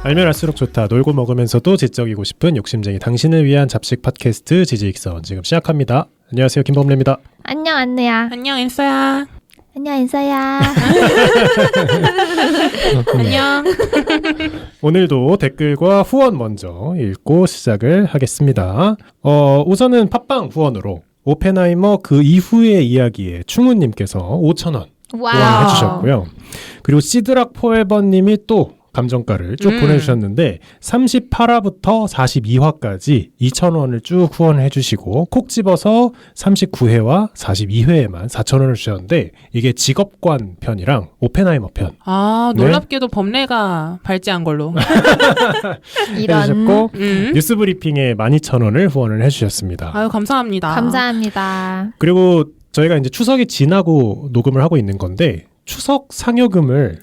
알면 알수록 좋다. 놀고 먹으면서도 지적이고 싶은 욕심쟁이 당신을 위한 잡식 팟캐스트 지지익선 지금 시작합니다. 안녕하세요, 김범래입니다. 안녕 안느야. 안녕 인싸야. 안녕 인싸야. 안녕. 오늘도 댓글과 후원 먼저 읽고 시작을 하겠습니다. 우선은 팟빵 후원으로 오펜하이머 그 이후의 이야기에 충우님께서 5,000원 와우. 해주셨고요. 그리고 시드락 포에버님이 또 감정가를 쭉 보내주셨는데 38화부터 42화까지 2,000원을 쭉 후원을 해주시고 콕 집어서 39회와 42회에만 4,000원을 주셨는데 이게 직업관 편이랑 오펜하이머 편. 아, 놀랍게도 범례가 발제한 걸로. 이런. 해주셨고 뉴스브리핑에 12,000원을 후원을 해주셨습니다. 아유, 감사합니다. 감사합니다. 그리고 저희가 이제 추석이 지나고 녹음을 하고 있는 건데 추석 상여금을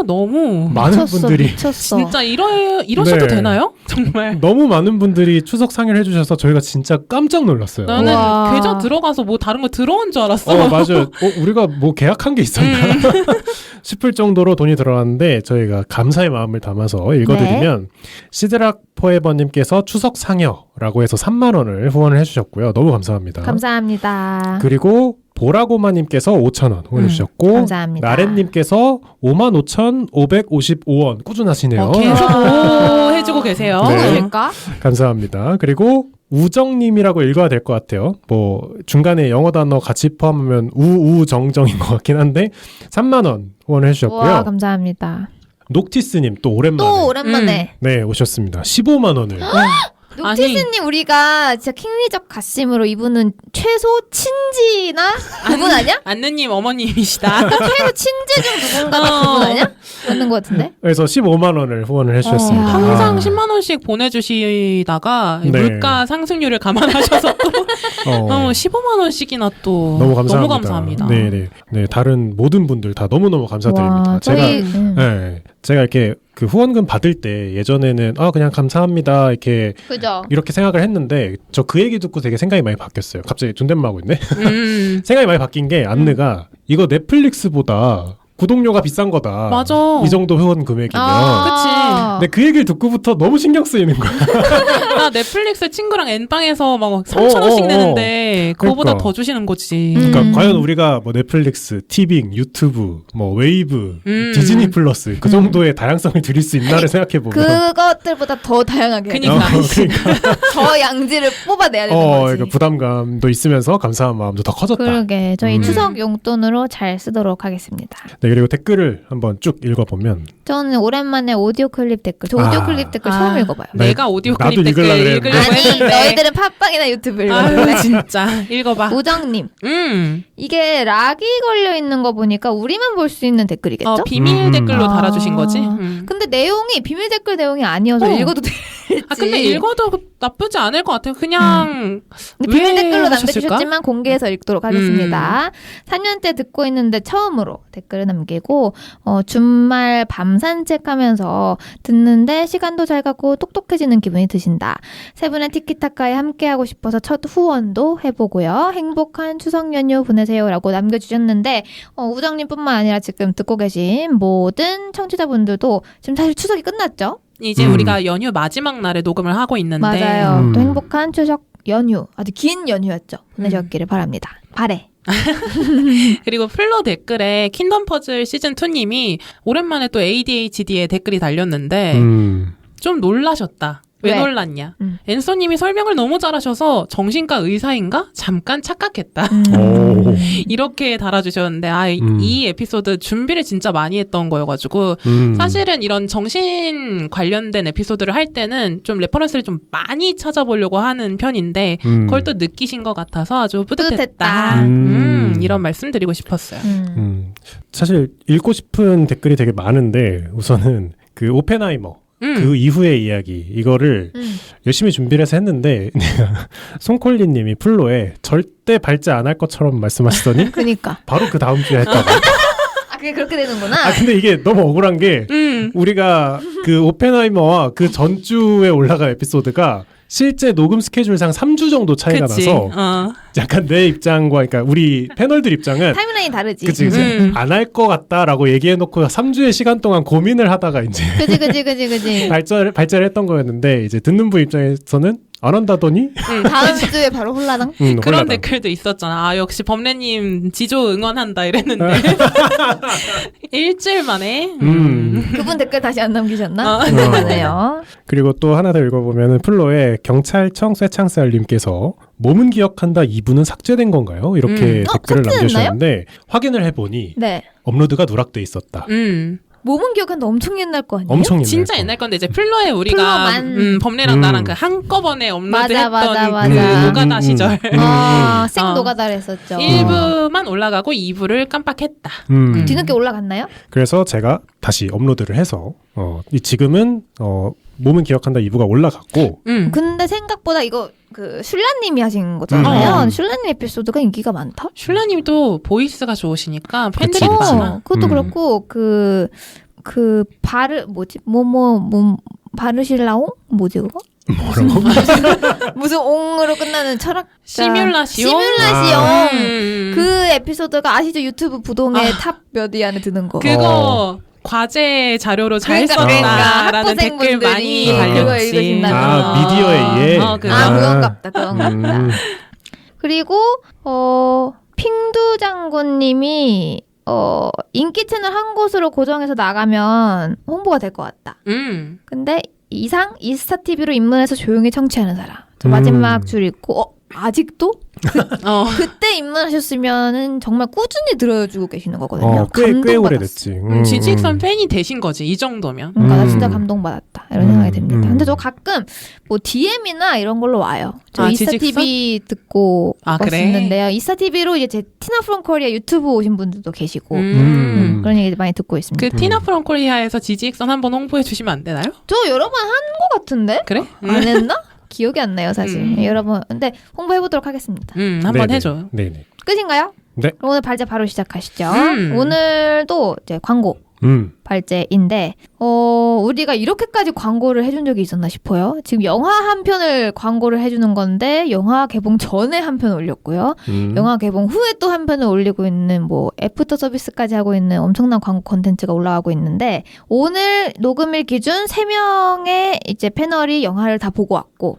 너무 많은 분들이 미쳤어. 진짜 이러셔도 네. 되나요? 정말. 너무 많은 분들이 추석 상여를 해주셔서 저희가 진짜 깜짝 놀랐어요. 나는 우와. 계좌 들어가서 뭐 다른 거 들어온 줄 알았어. 맞아요. 우리가 뭐 계약한 게 있었나 싶을 정도로 돈이 들어왔는데 저희가 감사의 마음을 담아서 읽어드리면 시드락 포에버님께서 추석 상여라고 해서 3만 원을 후원을 해주셨고요. 너무 감사합니다. 감사합니다. 그리고 보라고마님께서 5,000원 후원해 주셨고 감사합니다. 나렌님께서 55,555원 꾸준하시네요. 계속 해주고 계세요. 네. 누구실까? 감사합니다. 그리고 우정님이라고 읽어야 될 것 같아요. 뭐 중간에 영어 단어 같이 포함하면 우정정인 것 같긴 한데 3만 원 후원해 주셨고요. 와 감사합니다. 녹티스님 또 오랜만에 또 오랜만에. 네 오셨습니다. 15만 원을 녹티스님 우리가 진짜 킹리적 가심으로 이분은 최소 친지나 그분 아니야? 안느님 어머님이시다. 최소 친지 중 누군가가 그분 아니야? 맞는 것 같은데? 그래서 15만 원을 후원을 해주셨습니다. 항상 10만 원씩 보내주시다가 네. 물가 상승률을 감안하셔서 또 15만 원씩이나 또 너무 감사합니다. 너무 감사합니다. 네, 다른 모든 분들 다 너무너무 감사드립니다. 와, 제가 이렇게 그 후원금 받을 때 예전에는 그냥 감사합니다 그죠? 이렇게 생각을 했는데 저 그 얘기 듣고 되게 생각이 많이 바뀌었어요. 갑자기 존댓말하고 있네. 생각이 많이 바뀐 게 안느가 이거 넷플릭스보다 구독료가 비싼 거다. 맞아. 이 정도 후원 금액이면. 그치. 근데 그 얘기를 듣고부터 너무 신경 쓰이는 거야. 나 넷플릭스 친구랑 N방에서 막 3,000원씩 내는데 그거보다 그러니까. 더 주시는 거지. 그러니까 과연 우리가 뭐 넷플릭스, 티빙, 유튜브, 뭐 웨이브, 디즈니 플러스 그 정도의 다양성을 드릴 수 있나를 생각해 보면 그것들보다 더 다양하게 그니까. 저 양지를 뽑아내야 되는 거지. 그러니까 부담감도 있으면서 감사한 마음도 더 커졌다. 그러게 저희 추석 용돈으로 잘 쓰도록 하겠습니다. 네, 그리고 댓글을 한번 쭉 읽어보면 저는 오랜만에 오디오 클립 댓글. 저 오디오 클립 댓글 처음 읽어봐요. 내가 오디오 나도 클립 댓글 읽으려고 읽으려고 아니 했는데. 너희들은 팟빵이나 유튜브 읽어볼래? 아유, 진짜. 읽어봐. 우정님 이게 락이 걸려 있는 거 보니까 우리만 볼 수 있는 댓글이겠죠? 비밀 댓글로 아. 달아주신 거지. 근데 내용이 비밀 댓글 내용이 아니어서 읽어도 될지. 근데 읽어도 나쁘지 않을 것 같아요. 그냥 근데 비밀 왜 댓글로 하셨을까? 남겨주셨지만 공개해서 읽도록 하겠습니다. 3년째 듣고 있는데 처음으로 댓글을 남기고 주말 밤 산책하면서 듣는데 시간도 잘 가고 똑똑해지는 기분이 드신다. 세 분의 티키타카에 함께하고 싶어서 첫 후원도 해보고요. 행복한 추석 연휴 보내세요라고 남겨주셨는데 우정님뿐만 아니라 지금 듣고 계신 모든 청취자분들도 지금 사실 추석이 끝났죠? 이제 우리가 연휴 마지막 날에 녹음을 하고 있는데 맞아요. 또 행복한 추석 연휴 아주 긴 연휴였죠. 보내셨기를 바랍니다. 바래. 그리고 플로 댓글에 킹덤 퍼즐 시즌2님이 오랜만에 또 ADHD에 댓글이 달렸는데 좀 놀라셨다. 왜 왜? 놀랐냐? 앤서님이 설명을 너무 잘하셔서 정신과 의사인가? 잠깐 착각했다. 오. 이렇게 달아주셨는데 이 에피소드 준비를 진짜 많이 했던 거여가지고 사실은 이런 정신 관련된 에피소드를 할 때는 좀 레퍼런스를 좀 많이 찾아보려고 하는 편인데 그걸 또 느끼신 것 같아서 아주 뿌듯했다. 이런 말씀 드리고 싶었어요. 사실 읽고 싶은 댓글이 되게 많은데 우선은 그 오펜하이머 그 이후의 이야기 이거를 열심히 준비를 해서 했는데 송콜리님이 플로에 절대 발제 안 할 것처럼 말씀하시더니 그니까. 바로 그 다음 주에 했다고. 그게 그렇게 되는구나. 근데 이게 너무 억울한 게 우리가 그 오펜하이머와 그 전주에 올라간 에피소드가 실제 녹음 스케줄상 3주 정도 차이가 그치. 나서 약간 내 입장과 그러니까 우리 패널들 입장은 타임라인이 다르지. 그치. 안 할 것 같다라고 얘기해놓고 3주의 시간 동안 고민을 하다가 이제 그지. 발제를 했던 거였는데 이제 듣는 분 입장에서는 안 한다더니 다음 주에 바로 홀라당. 그런 홀라당. 댓글도 있었잖아. 아 역시 범래님 지조 응원한다 이랬는데 일주일 만에. 그분 댓글 다시 안 남기셨나? 어. 궁금하네요. 그리고 또 하나 더 읽어보면은 플로에 경찰청 쇠창살님께서 몸은 기억한다 2부는 삭제된 건가요? 이렇게 댓글을 삭제됐나요? 남겨주셨는데 확인을 해보니 네. 업로드가 누락돼 있었다. 몸은 기억한다 엄청 옛날 거 아니에요? 엄청 옛날 진짜 거. 옛날 건데 이제 플로에 우리가 플로만. 범래랑 나랑 그 한꺼번에 업로드했던 맞아. 그 노가다 시절 생 어. 노가다를 했었죠. 1부만 올라가고 2부를 깜빡했다. 뒤늦게 올라갔나요? 그래서 제가 다시 업로드를 해서 지금은 몸은 기억한다 2부가 올라갔고 근데 생각보다 이거 그 슐라님이 하신 거잖아요. 음. 슐라님 에피소드가 인기가 많다. 슐라님도 보이스가 좋으시니까 팬들이 그치. 많아. 그것도 그렇고 그 바르 뭐지 바르실라옹 뭐지 그거? 뭐라고? 무슨 옹으로 끝나는 철학 시뮬라시옹. 그 에피소드가 아시죠? 유튜브 부동의 탑 몇 위 안에 드는 거. 그거 과제 자료로 잘 그러니까 썼다라는 댓글 학부생분들이 많이 그거 달렸지. 읽으신다면서. 미디어에 의해. 그건갑다. 그리고 핑두 장군님이 인기 채널 한 곳으로 고정해서 나가면 홍보가 될 것 같다. 근데 이상 이스타 TV로 입문해서 조용히 청취하는 사람. 저 마지막 줄 읽고 아직도 그때 입문하셨으면은 정말 꾸준히 들어주고 계시는 거거든요. 꽤 오래됐지. 지직선 팬이 되신 거지 이 정도면. 그러니까 나 진짜 감동받았다 이런 생각이 듭니다. 근데 저 가끔 뭐 DM이나 이런 걸로 와요. 저 이스타 지직선? TV 듣고 그래? 있는데요. 이스타 TV로 이제 제 티나 프롬 코리아 유튜브 오신 분들도 계시고 그런 얘기 많이 듣고 있습니다. 그 티나 프롬 코리아에서 지직선 한번 홍보해 주시면 안 되나요? 저 여러 번 한 것 같은데? 그래? 안 했나? 기억이 안 나요 사실. 여러분 근데 홍보해보도록 하겠습니다. 한번 해줘. 네네. 끝인가요? 네. 그럼 오늘 발제 바로 시작하시죠. 오늘도 이제 광고 발제인데 우리가 이렇게까지 광고를 해준 적이 있었나 싶어요. 지금 영화 한 편을 광고를 해주는 건데 영화 개봉 전에 한 편 올렸고요. 영화 개봉 후에 또 한 편을 올리고 있는 뭐 애프터 서비스까지 하고 있는 엄청난 광고 콘텐츠가 올라가고 있는데 오늘 녹음일 기준 3명의 이제 패널이 영화를 다 보고 왔고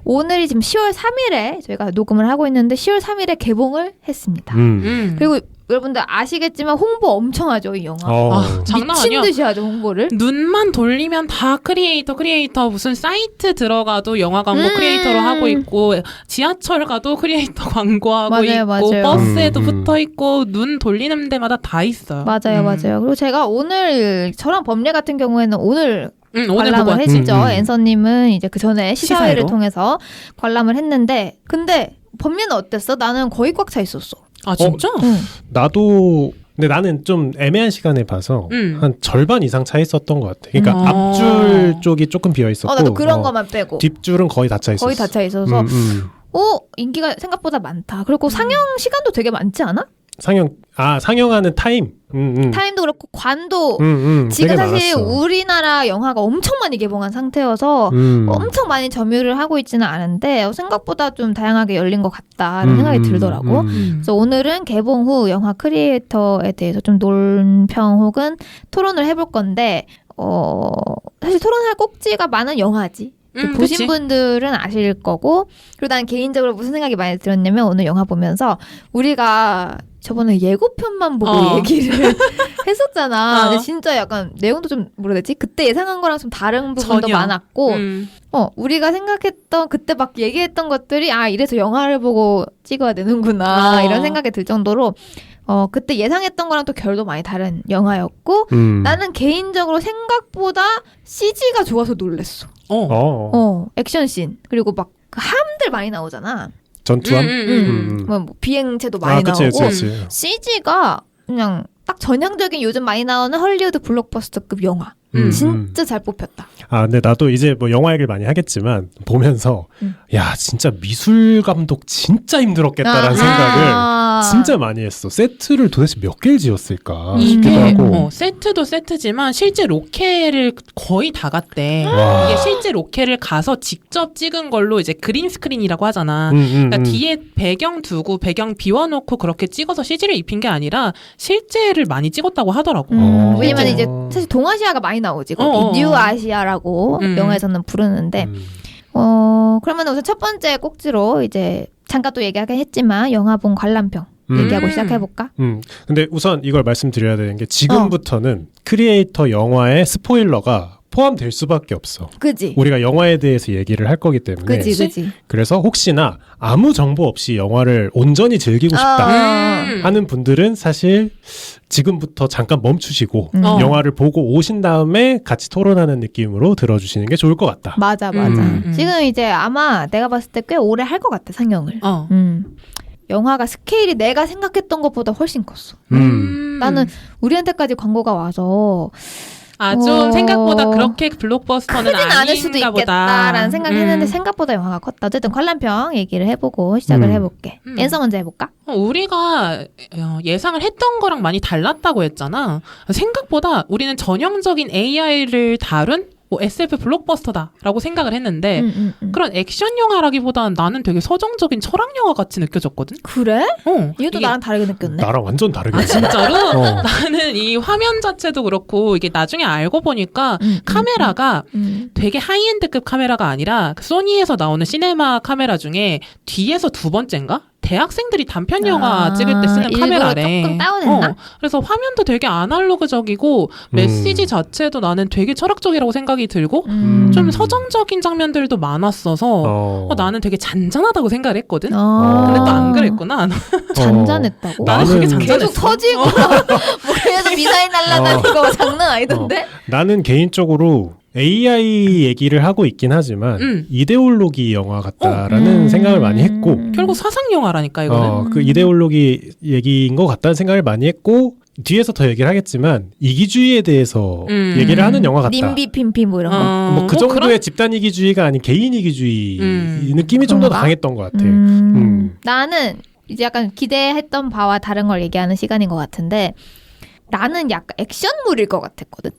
오늘이 지금 10월 3일에 저희가 녹음을 하고 있는데 10월 3일에 개봉을 했습니다. 그리고 여러분들 아시겠지만 홍보 엄청 하죠, 이 영화. 장난 미친 아니야. 듯이 하죠, 홍보를. 눈만 돌리면 다 크리에이터 무슨 사이트 들어가도 영화 광고 크리에이터로 하고 있고 지하철 가도 크리에이터 광고하고 맞아요, 있고 맞아요. 버스에도 붙어 있고 눈 돌리는 데마다 다 있어요. 맞아요. 그리고 제가 오늘 저랑 범례 같은 경우에는 오늘 오늘 보고 관람을 왔- 했죠. 앤서님은 이제 그 전에 시사회를 시사회로? 통해서 관람을 했는데 근데 범례는 어땠어? 나는 거의 꽉 차 있었어. 아 진짜? 나도 근데 나는 좀 애매한 시간에 봐서 한 절반 이상 차 있었던 것 같아. 그러니까 앞줄 쪽이 조금 비어 있었고 나도 그런 것만 빼고 뒷줄은 거의 다 차 있었어. 거의 다 차 있어서 인기가 생각보다 많다. 그리고 상영 시간도 되게 많지 않아? 상영하는 타임. 타임도 그렇고 관도 되게 지금 사실 많았어. 우리나라 영화가 엄청 많이 개봉한 상태여서 엄청 많이 점유를 하고 있지는 않은데 생각보다 좀 다양하게 열린 것 같다는 생각이 들더라고. 그래서 오늘은 개봉 후 영화 크리에이터에 대해서 좀 논평 혹은 토론을 해볼 건데 사실 토론할 꼭지가 많은 영화지. 보신 그치? 분들은 아실 거고 그리고 난 개인적으로 무슨 생각이 많이 들었냐면 오늘 영화 보면서 우리가 저번에 예고편만 보고 얘기를 했었잖아. 근데 진짜 약간 내용도 좀 뭐라 해야 되지? 그때 예상한 거랑 좀 다른 부분도 전혀. 많았고 우리가 생각했던 그때 막 얘기했던 것들이 이래서 영화를 보고 찍어야 되는구나 이런 생각이 들 정도로 그때 예상했던 거랑 또 결도 많이 다른 영화였고 나는 개인적으로 생각보다 CG가 좋아서 놀랬어. 액션씬 그리고 막 그 함들 많이 나오잖아. 전투함. 뭐 비행체도 많이 그치, 나오고 그치. CG가 그냥 딱 전형적인 요즘 많이 나오는 헐리우드 블록버스터급 영화. 진짜 잘 뽑혔다. 근데 나도 이제 뭐 영화 얘기를 많이 하겠지만 보면서 야 진짜 미술 감독 진짜 힘들었겠다라는 생각을 진짜 많이 했어. 세트를 도대체 몇 개를 지었을까 이게 싶기도 하고. 세트도 세트지만 실제 로케를 거의 다 갔대. 와. 이게 실제 로케를 가서 직접 찍은 걸로 이제 그린 스크린이라고 하잖아. 그러니까 뒤에 배경 두고 배경 비워놓고 그렇게 찍어서 CG를 입힌 게 아니라 실제를 많이 찍었다고 하더라고. 왜냐면 진짜. 이제 사실 동아시아가 많이 나오지. 거기 뉴 아시아라고 영화에서는 부르는데. 그러면 우선 첫 번째 꼭지로 이제 잠깐 또 얘기하긴 했지만 영화 본 관람평 얘기하고 시작해볼까? 근데 우선 이걸 말씀드려야 되는 게 지금부터는 크리에이터 영화의 스포일러가 포함될 수밖에 없어. 그지? 우리가 영화에 대해서 얘기를 할 거기 때문에. 그지? 그래서 혹시나 아무 정보 없이 영화를 온전히 즐기고 싶다 하는 분들은 사실 지금부터 잠깐 멈추시고 영화를 보고 오신 다음에 같이 토론하는 느낌으로 들어주시는 게 좋을 것 같다. 맞아. 지금 이제 아마 내가 봤을 때 꽤 오래 할 것 같아, 상영을. 영화가 스케일이 내가 생각했던 것보다 훨씬 컸어. 나는 우리한테까지 광고가 와서 좀 생각보다 그렇게 블록버스터는 크진 않을 수도 아닌가 있겠다라는 보다. 생각을 했는데 생각보다 영화가 컸다. 어쨌든 관람평 얘기를 해보고 시작을 해볼게. 엔서 먼저 해볼까? 우리가 예상을 했던 거랑 많이 달랐다고 했잖아. 생각보다 우리는 전형적인 AI를 다룬 SF 블록버스터다라고 생각을 했는데 그런 액션 영화라기보다는 나는 되게 서정적인 철학 영화 같이 느껴졌거든. 그래? 이것도 이게 나랑 다르게 느꼈네. 나랑 완전 다르게. 진짜로? 나는 이 화면 자체도 그렇고 이게 나중에 알고 보니까 카메라가 되게 하이엔드급 카메라가 아니라 그 소니에서 나오는 시네마 카메라 중에 뒤에서 두 번째인가? 대학생들이 단편 영화 찍을 때 쓰는 카메라래. 조금 다운했나? 그래서 화면도 되게 아날로그적이고 메시지 자체도 나는 되게 철학적이라고 생각이 들고 좀 서정적인 장면들도 많았어서 나는 되게 잔잔하다고 생각을 했거든. 근데 또 안 그랬구나. 잔잔했다고? 나는 되게 잔잔했어. 계속 터지고 머리에서 미사일 날아다니고 장난 아니던데? 나는 개인적으로 AI 얘기를 하고 있긴 하지만 이데올로기 영화 같다라는 생각을 많이 했고 결국 사상 영화라니까 이거는. 그 이데올로기 얘기인 것 같다는 생각을 많이 했고 뒤에서 더 얘기를 하겠지만 이기주의에 대해서 얘기를 하는 영화 같다. 님비핀피 뭐 이런 거. 뭐 그 정도의 집단 이기주의가 아닌 개인 이기주의 느낌이 좀 더 강했던 것 같아. 나는 이제 약간 기대했던 바와 다른 걸 얘기하는 시간인 것 같은데 나는 약간 액션물일 것 같았거든.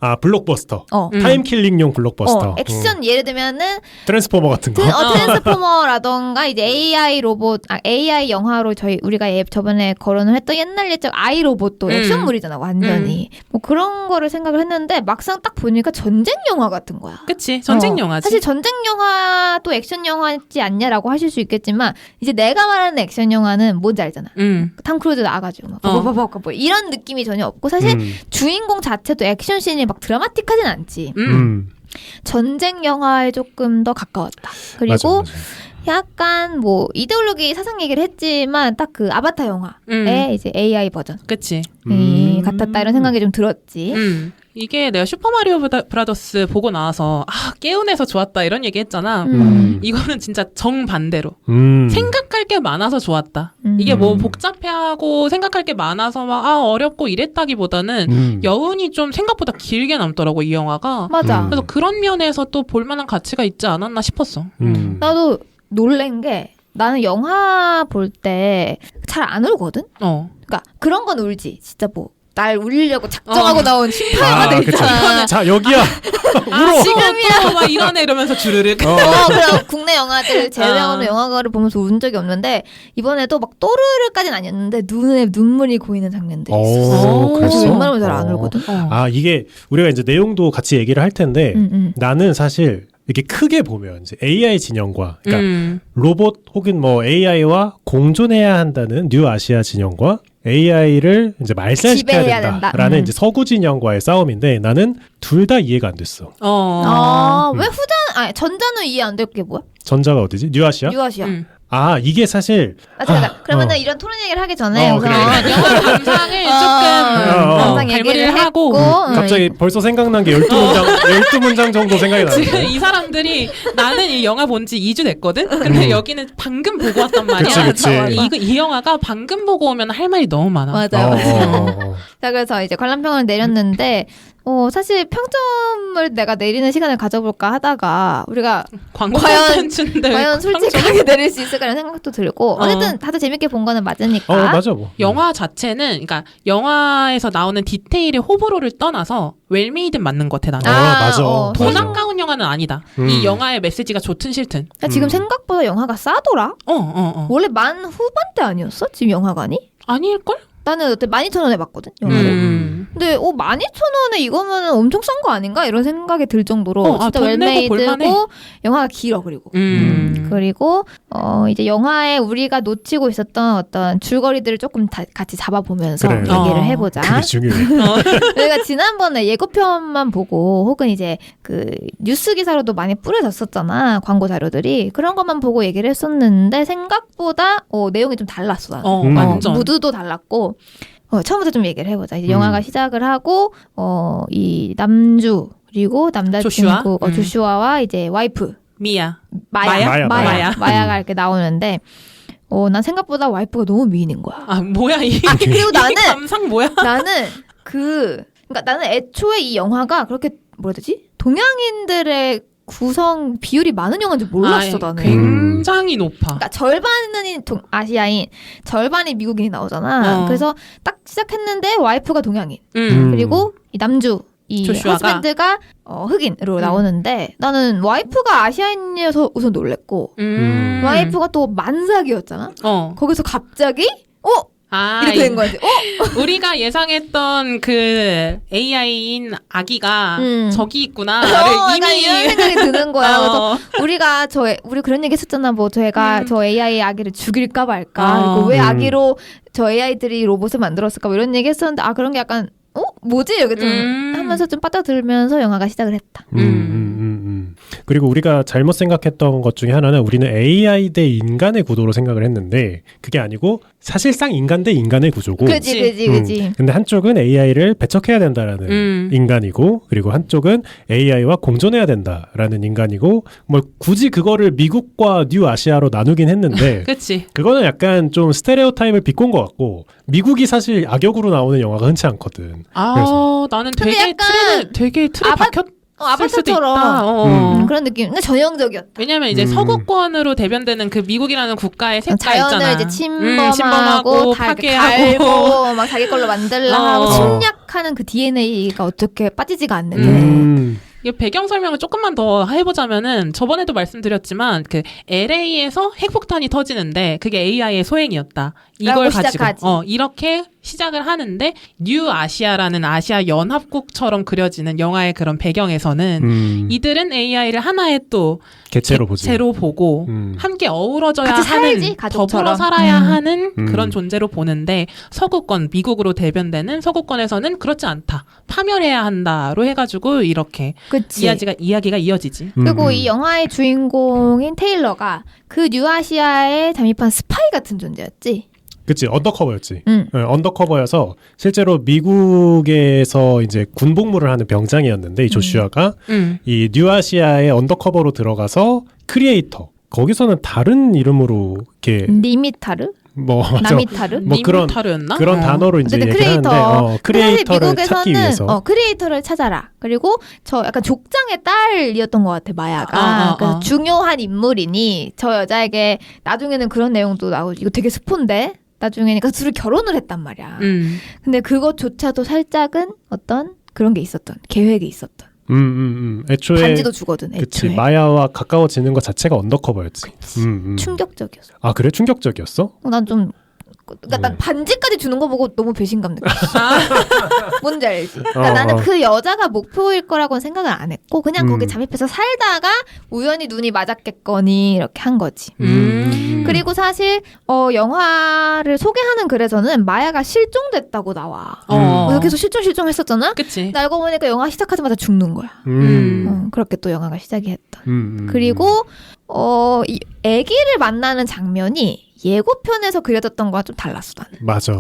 아 블록버스터. 타임킬링용 블록버스터. 액션 예를 들면은 트랜스포머 같은 거. 트랜스포머라던가 이제 AI 로봇, AI 영화로 우리가 저번에 거론을 했던 옛날 옛적 아이 로봇도 액션물이잖아 완전히. 뭐 그런 거를 생각을 했는데 막상 딱 보니까 전쟁 영화 같은 거야. 그치 전쟁 영화지. 사실 전쟁 영화도 액션 영화지 않냐라고 하실 수 있겠지만 이제 내가 말하는 액션 영화는 뭔지 알잖아. 탐 크루즈 나와가지고 막 뭐 이런 느낌이 전혀 없고 사실 주인공 자체도 액션 씬이 막 드라마틱하진 않지. 전쟁 영화에 조금 더 가까웠다. 그리고 맞아. 약간 뭐 이데올로기 사상 얘기를 했지만 딱 그 아바타 영화의 이제 AI 버전. 그치. 같았다 이런 생각이 좀 들었지. 이게 내가 슈퍼마리오 브라더스 보고 나와서 깨운해서 좋았다 이런 얘기 했잖아. 이거는 진짜 정반대로 생각할 게 많아서 좋았다. 이게 뭐 복잡해하고 생각할 게 많아서 막 어렵고 이랬다기보다는 여운이 좀 생각보다 길게 남더라고 이 영화가. 맞아. 그래서 그런 면에서 또 볼만한 가치가 있지 않았나 싶었어. 나도 놀란 게 나는 영화 볼 때 잘 안 울거든? 그러니까 그런 건 울지. 진짜 뭐 날 울리려고 작정하고 나온 심파영화들 있잖아. 자 여기야. 울어. 지금이야. 막 이러네 이러면서 주르륵. 그럼 국내 영화들 제외하고는 영화관을 보면서 운 적이 없는데 이번에도 막 또르르까지는 아니었는데 눈에 눈물이 고이는 장면들이 있었어. 그랬어? 웬만하면 잘 안 울거든. 이게 우리가 이제 내용도 같이 얘기를 할 텐데 나는 사실 이렇게 크게 보면 이제 AI 진영과 그러니까 로봇 혹은 뭐 AI와 공존해야 한다는 뉴 아시아 진영과 AI를 이제 말살시켜야 된다라는 이제 서구 진영과의 싸움인데 나는 둘 다 이해가 안 됐어. 왜 전자는 이해 안 될 게 뭐야? 전자가 어디지? 뉴 아시아? 뉴 아시아. 이게 사실 그러면은 이런 토론 얘기를 하기 전에 우선 영화 감상을 감상 조금 얘기를 하고 갑자기 벌써 생각난 게 12문장 정도 생각이 나는데 지금 이 사람들이 나는 이 영화 본 지 2주 됐거든? 근데 여기는 방금 보고 왔단 말이야. 그치. 이 영화가 방금 보고 오면 할 말이 너무 많아. 맞아요. 자, 그래서 이제 관람평을 내렸는데 사실 평점을 내가 내리는 시간을 가져볼까 하다가 우리가 광고 과연- 콘텐츠인데 과연 솔직하게 내릴 수 있을까라는 생각도 들고 어쨌든 다들 재밌게 본 거는 맞으니까. 맞아 뭐. 영화 자체는 그러니까 영화에서 나오는 디테일의 호불호를 떠나서 웰메이든 맞는 것 같아 나는. 맞아. 돈 맞아. 아까운 영화는 아니다. 음. 이 영화의 메시지가 좋든 싫든. 나 지금 음. 생각보다 영화가 싸더라. 원래 만 후반대 아니었어? 지금 영화관이? 아닐걸? 나는 그때 12,000원에 봤거든 영화를. 근데 12,000원에 이거면 엄청 싼 거 아닌가? 이런 생각이 들 정도로 진짜 돈 내고 볼만해. 웰메이드고 영화가 길어 그리고. 그리고 이제 영화에 우리가 놓치고 있었던 어떤 줄거리들을 조금 같이 잡아보면서 그래. 얘기를 해보자. 그게 중요해. 저희가 지난번에 예고편만 보고 혹은 이제 그 뉴스 기사로도 많이 뿌려졌었잖아 광고 자료들이. 그런 것만 보고 얘기를 했었는데 생각보다 내용이 좀 달랐어 나는. 완전. 무드도 달랐고 처음부터 좀 얘기를 해보자. 이제 영화가 시작을 하고 이 남주 그리고 남자친구 조슈아와 이제 와이프 마야가 이렇게 나오는데 난 생각보다 와이프가 너무 미인인 거야. 아 뭐야 이 그리고 나는 감상 뭐야? 나는 그러니까 나는 애초에 이 영화가 그렇게 뭐라 해야 되지? 동양인들의 구성 비율이 많은 영화인 줄 몰랐어 나는. 굉장히 높아. 그러니까 절반은 아시아인, 절반이 미국인이 나오잖아. 그래서 딱 시작했는데 와이프가 동양인, 그리고 이 남주 이 조슈아가? 허스밴드가 흑인으로 나오는데 나는 와이프가 아시아인이어서 우선 놀랬고 와이프가 또 만삭이었잖아. 거기서 갑자기 이렇게 된 거지. 우리가 예상했던 그 AI인 아기가 저기 있구나. 이미 이런 생각이 드는 거야. 그래서 우리 그런 얘기 했었잖아. 뭐 저희가 저 AI 아기를 죽일까 말까. 그리고 왜 아기로 저 AI들이 로봇을 만들었을까. 뭐 이런 얘기 했었는데 그런 게 약간 뭐지? 이렇게 좀 하면서 좀 빠져들면서 영화가 시작을 했다. 그리고 우리가 잘못 생각했던 것 중에 하나는 우리는 AI 대 인간의 구도로 생각을 했는데 그게 아니고 사실상 인간 대 인간의 구조고. 그지. 근데 한쪽은 AI를 배척해야 된다라는 인간이고 그리고 한쪽은 AI와 공존해야 된다라는 인간이고 뭐 굳이 그거를 미국과 뉴 아시아로 나누긴 했는데 그치. 그거는 약간 좀 스테레오타입을 비꼰 것 같고 미국이 사실 악역으로 나오는 영화가 흔치 않거든. 나는 근데 되게 틀에 박혔 아바타처럼 그런 느낌. 근데 전형적이었다. 왜냐면 이제 서구권으로 대변되는 그 미국이라는 국가의 색깔 자연을 있잖아. 이제 침범하고 파괴하고 막 자기 걸로 만들라 하고 침략하는 그 DNA가 어떻게 빠지지가 않는 게. 이 배경 설명을 조금만 더 해보자면은 저번에도 말씀드렸지만 그 LA에서 핵폭탄이 터지는데 그게 AI의 소행이었다. 이걸 가지고 이렇게 시작을 하는데 뉴 아시아라는 아시아 연합국처럼 그려지는 영화의 그런 배경에서는 이들은 AI를 하나의 또 개체로 보고 함께 어우러져야 같이 하는 살지, 가족처럼. 더불어 살아야 하는 그런 존재로 보는데 서구권 미국으로 대변되는 서구권에서는 그렇지 않다. 파멸해야 한다로 해가지고 이렇게 이야기가 이어지지. 그리고 이 영화의 주인공인 테일러가 그 뉴아시아에 잠입한 스파이 같은 존재였지. 그치, 언더커버였지. 언더커버여서 실제로 미국에서 이제 군복무를 하는 병장이었는데 이 조슈아가 이 뉴아시아의 언더커버로 들어가서 크리에이터. 거기서는 다른 이름으로 이렇게 니미타르? 나미타르? 뭐 니미타르였나? 그런 단어로 이제 얘기를 하는데 크리에이터를 찾기 위해서 크리에이터를 찾아라. 그리고 저 약간 족장의 딸이었던 것 같아 마야가. 그래서 중요한 인물이니 저 여자에게 나중에는 그런 내용도 나오고 이거 되게 스폰데 나중에니까 둘이 결혼을 했단 말이야. 근데 그것조차도 살짝은 어떤 그런 게 있었던 계획이 있었던. 애초에 반지도 주거든. 애초에. 그치, 마야와 가까워지는 것 자체가 언더커버였지. 충격적이었어. 아 그래? 충격적이었어? 난 좀 난 반지까지 주는 거 보고 너무 배신감 느꼈어. 뭔지 알지? 그러니까 나는 그 여자가 목표일 거라고는 생각을 안 했고 그냥 거기 잠입해서 살다가 우연히 눈이 맞았겠거니 이렇게 한 거지. 그리고 사실 영화를 소개하는 글에서는 마야가 실종됐다고 나와. 그래서 계속 실종했었잖아. 그치. 알고 보니까 영화 시작하자마자 죽는 거야. 그렇게 또 영화가 시작이 했던. 그리고 이 아기를 만나는 장면이 예고편에서 그려졌던 거와 좀 달랐어 나는. 맞아.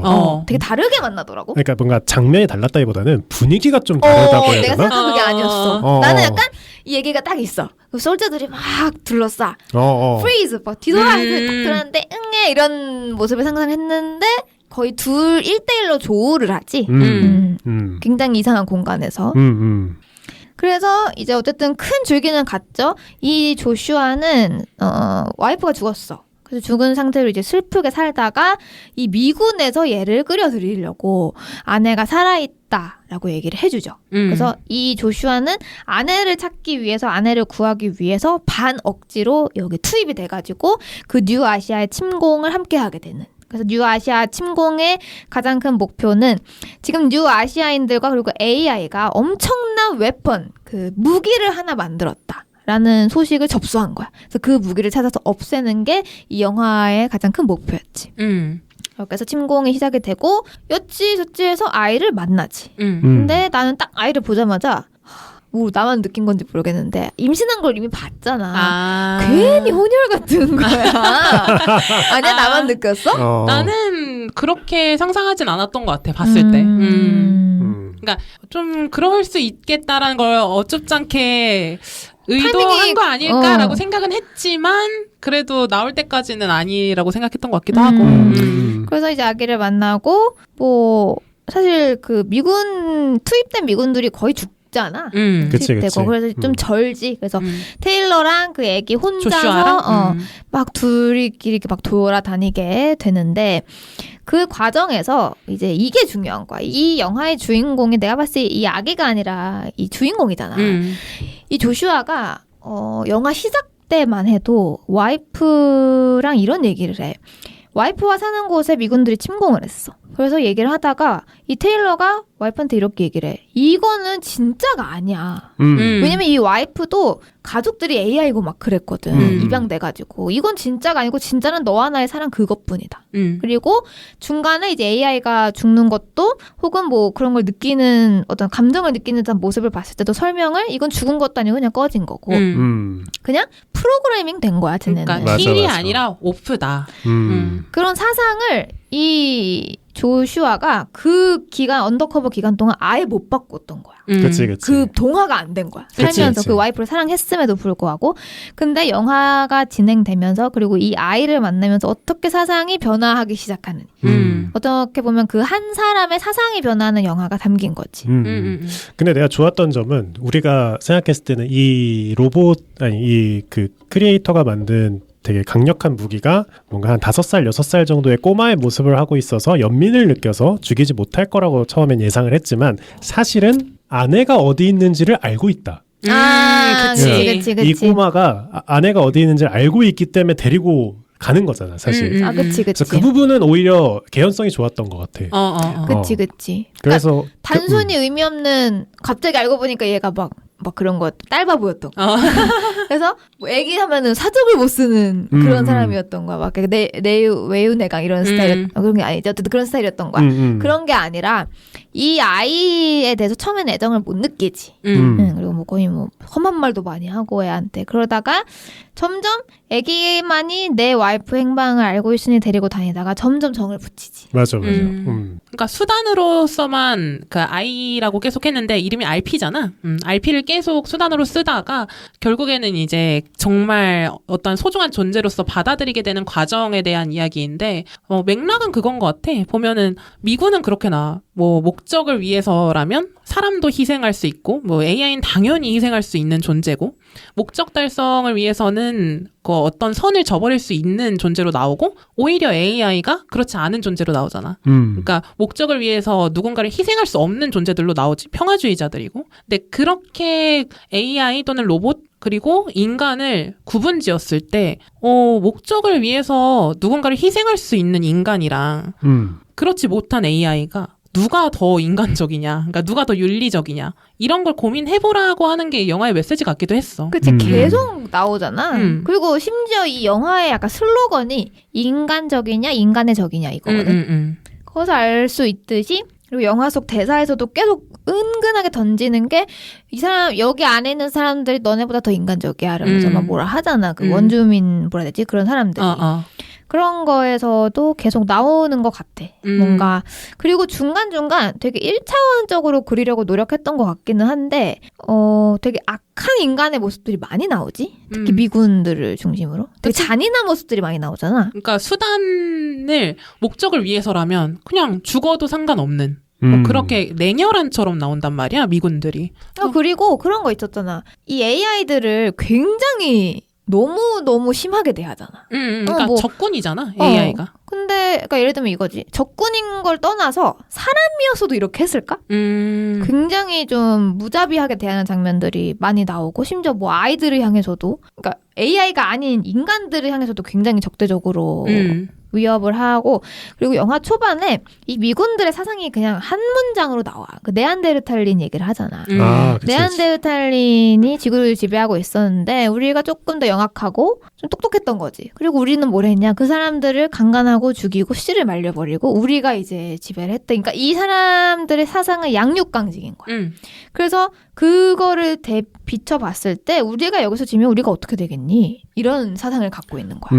되게 다르게 만나더라고. 그러니까 뭔가 장면이 달랐다기보다는 분위기가 좀 다르다고 해야 내가 되나? 생각한 그게 아니었어. 나는 약간 이 얘기가 딱 있어. 그 솔저들이 막 둘러싸. 프리즈 막 뒤돌아서 딱 들었는데 응애 이런 모습을 상상했는데 거의 둘 1대1로 조우를 하지. 굉장히 이상한 공간에서. 그래서 이제 어쨌든 큰 줄기는 갔죠. 이 조슈아는 와이프가 죽었어. 그래서 죽은 상태로 이제 슬프게 살다가 이 미군에서 얘를 끌어들이려고 아내가 살아있다라고 얘기를 해주죠. 그래서 이 조슈아는 아내를 찾기 위해서 아내를 구하기 위해서 반 억지로 여기 투입이 돼가지고 그 뉴 아시아의 침공을 함께하게 되는. 그래서 뉴 아시아 침공의 가장 큰 목표는 지금 뉴 아시아인들과 그리고 AI가 엄청난 웨폰, 그 무기를 하나 만들었다. 라는 소식을 접수한 거야. 그래서 그 무기를 찾아서 없애는 게 이 영화의 가장 큰 목표였지. 이렇게 해서 침공이 시작이 되고 여찌저찌 해서 아이를 만나지. 근데 나는 딱 아이를 보자마자 뭐 나만 느낀 건지 모르겠는데 임신한 걸 이미 봤잖아. 괜히 혼혈 같은 거야. 아니야? 나만 느꼈어? 나는 그렇게 상상하진 않았던 것 같아. 봤을 때. 그러니까 좀 그럴 수 있겠다라는 걸 어줍잖게 의도한 거 아닐까라고 생각은 했지만 그래도 나올 때까지는 아니라고 생각했던 것 같기도 하고. 그래서 이제 아기를 만나고 뭐 사실 그 미군 투입된 미군들이 거의 죽잖아. 투입되고 그래서 좀 절지. 그래서 테일러랑 그 애기 혼자서 막 둘이끼리 이렇게 막 돌아다니게 되는데 그 과정에서 이제 이게 중요한 거야. 이 영화의 주인공이 내가 봤을 때 이 아기가 아니라 이 주인공이잖아. 이 조슈아가 영화 시작 때만 해도 와이프랑 이런 얘기를 해. 와이프와 사는 곳에 미군들이 침공을 했어. 그래서 얘기를 하다가 이 테일러가 와이프한테 이렇게 얘기를 해. 이거는 진짜가 아니야. 왜냐면 이 와이프도 가족들이 AI고 막 그랬거든. 입양돼가지고. 이건 진짜가 아니고 진짜는 너와 나의 사랑 그것뿐이다. 그리고 중간에 이제 AI가 죽는 것도 혹은 뭐 그런 걸 느끼는 어떤 감정을 느끼는 듯한 모습을 봤을 때도 설명을 이건 죽은 것도 아니고 그냥 꺼진 거고. 그냥 프로그래밍 된 거야, 쟤네는. 그러니까 힐이 아니라 오프다. 그런 사상을 이 조슈아가 그 기간 언더커버 기간 동안 아예 못 바꿨던 거야. 그치. 그 동화가 안 된 거야. 살면서 그 와이프를 사랑했음에도 불구하고. 근데 영화가 진행되면서 그리고 이 아이를 만나면서 어떻게 사상이 변화하기 시작하는. 어떻게 보면 그 한 사람의 사상이 변화하는 영화가 담긴 거지. 근데 내가 좋았던 점은 우리가 생각했을 때는 이 로봇 이 그 크리에이터가 만든 되게 강력한 무기가 뭔가 한 5살, 6살 정도의 꼬마의 모습을 하고 있어서 연민을 느껴서 죽이지 못할 거라고 처음엔 예상을 했지만 사실은 아내가 어디 있는지를 알고 있다. 그치. 이 꼬마가 아내가 어디 있는지를 알고 있기 때문에 데리고 가는 거잖아, 사실. 그치. 그래서 그 부분은 오히려 개연성이 좋았던 것 같아. 그치. 그래서 그러니까 단순히 의미 없는 갑자기 알고 보니까 얘가 막 그런 거 짧아 보였던 거. 그래서 뭐 애기 하면은 사족을 못 쓰는 그런 사람이었던 거야. 막 외유내강 이런 스타일. 그런 게 아니죠. 어쨌든 그런 스타일이었던 거야. 그런 게 아니라 이 아이에 대해서 처음엔 애정을 못 느끼지. 그리고 뭐 거의 뭐 험한 말도 많이 하고 애한테. 그러다가 점점 애기만이 내 와이프 행방을 알고 있으니 데리고 다니다가 점점 정을 붙이지. 맞아. 그러니까 수단으로서만 그 아이라고 계속 했는데 이름이 RP잖아. RP를 계속 수단으로 쓰다가 결국에는 이제 정말 어떤 소중한 존재로서 받아들이게 되는 과정에 대한 이야기인데 맥락은 그건 것 같아. 보면은 미군은 그렇게 나와. 뭐 목적을 위해서라면 사람도 희생할 수 있고 뭐 AI는 당연히 희생할 수 있는 존재고 목적 달성을 위해서는 그 어떤 선을 저버릴 수 있는 존재로 나오고 오히려 AI가 그렇지 않은 존재로 나오잖아. 그러니까 목적을 위해서 누군가를 희생할 수 없는 존재들로 나오지. 평화주의자들이고. 근데 그렇게 AI 또는 로봇 그리고 인간을 구분지었을 때 목적을 위해서 누군가를 희생할 수 있는 인간이랑 그렇지 못한 AI가 누가 더 인간적이냐, 그러니까 누가 더 윤리적이냐 이런 걸 고민해보라고 하는 게 영화의 메시지 같기도 했어. 그치, 계속 나오잖아. 그리고 심지어 이 영화의 약간 슬로건이 인간적이냐, 인간의 적이냐 이거거든. 거기서 알 수 있듯이 그리고 영화 속 대사에서도 계속 은근하게 던지는 게 이 사람 여기 안에 있는 사람들이 너네보다 더 인간적이야. 이러면서 막 뭐라 하잖아. 그 원주민 뭐라 해야 되지? 그런 사람들이. 그런 거에서도 계속 나오는 것 같아. 뭔가 그리고 중간중간 되게 1차원적으로 그리려고 노력했던 것 같기는 한데 되게 악한 인간의 모습들이 많이 나오지. 특히 미군들을 중심으로 되게 잔인한 모습들이 많이 나오잖아. 그러니까 수단을 목적을 위해서라면 그냥 죽어도 상관없는 뭐 그렇게 냉혈한처럼 나온단 말이야 미군들이. 그리고 그런 거 있었잖아. 이 AI들을 굉장히 너무 심하게 대하잖아. 그러니까 뭐, 적군이잖아 AI가. 근데 그러니까 예를 들면 이거지. 적군인 걸 떠나서 사람이었어도 이렇게 했을까? 굉장히 좀 무자비하게 대하는 장면들이 많이 나오고 심지어 뭐 아이들을 향해서도 그러니까 AI가 아닌 인간들을 향해서도 굉장히 적대적으로 위협을 하고 그리고 영화 초반에 이 미군들의 사상이 그냥 한 문장으로 나와. 그 네안데르탈린 얘기를 하잖아. 그치. 네안데르탈린이 지구를 지배하고 있었는데 우리가 조금 더 영악하고 좀 똑똑했던 거지. 그리고 우리는 뭘 했냐? 그 사람들을 강간하고 죽이고 씨를 말려버리고 우리가 이제 지배를 했다. 그러니까 이 사람들의 사상은 양육강직인 거야. 그래서 그거를 비춰봤을 때 우리가 여기서 지면 우리가 어떻게 되겠니? 이런 사상을 갖고 있는 거야.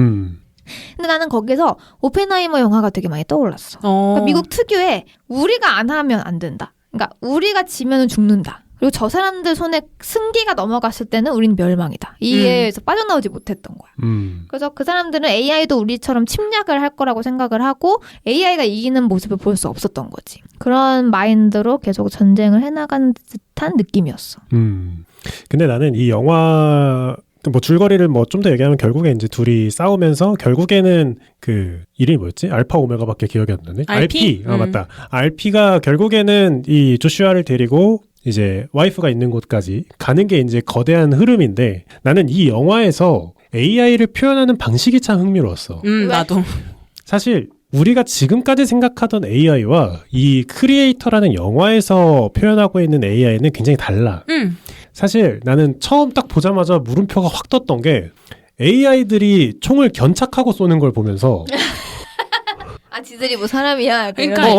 근데 나는 거기서 오펜하이머 영화가 되게 많이 떠올랐어. 그러니까 미국 특유의 우리가 안 하면 안 된다. 그러니까 우리가 지면은 죽는다. 그리고 저 사람들 손에 승기가 넘어갔을 때는 우린 멸망이다. 이에서 빠져나오지 못했던 거야. 그래서 그 사람들은 AI도 우리처럼 침략을 할 거라고 생각을 하고 AI가 이기는 모습을 볼 수 없었던 거지. 그런 마인드로 계속 전쟁을 해나간 듯한 느낌이었어. 근데 나는 이 영화 뭐 줄거리를 뭐 좀 더 얘기하면 결국에 이제 둘이 싸우면서 결국에는 그 이름이 뭐였지? 알파 오메가밖에 기억이 안 나네. RP. 맞다. RP가 결국에는 이 조슈아를 데리고 이제 와이프가 있는 곳까지 가는 게 이제 거대한 흐름인데 나는 이 영화에서 AI를 표현하는 방식이 참 흥미로웠어. 나도. 사실 우리가 지금까지 생각하던 AI와 이 크리에이터라는 영화에서 표현하고 있는 AI는 굉장히 달라. 사실 나는 처음 딱 보자마자 물음표가 확 떴던 게 AI들이 총을 견착하고 쏘는 걸 보면서 지들이 뭐 사람이야. 그러니까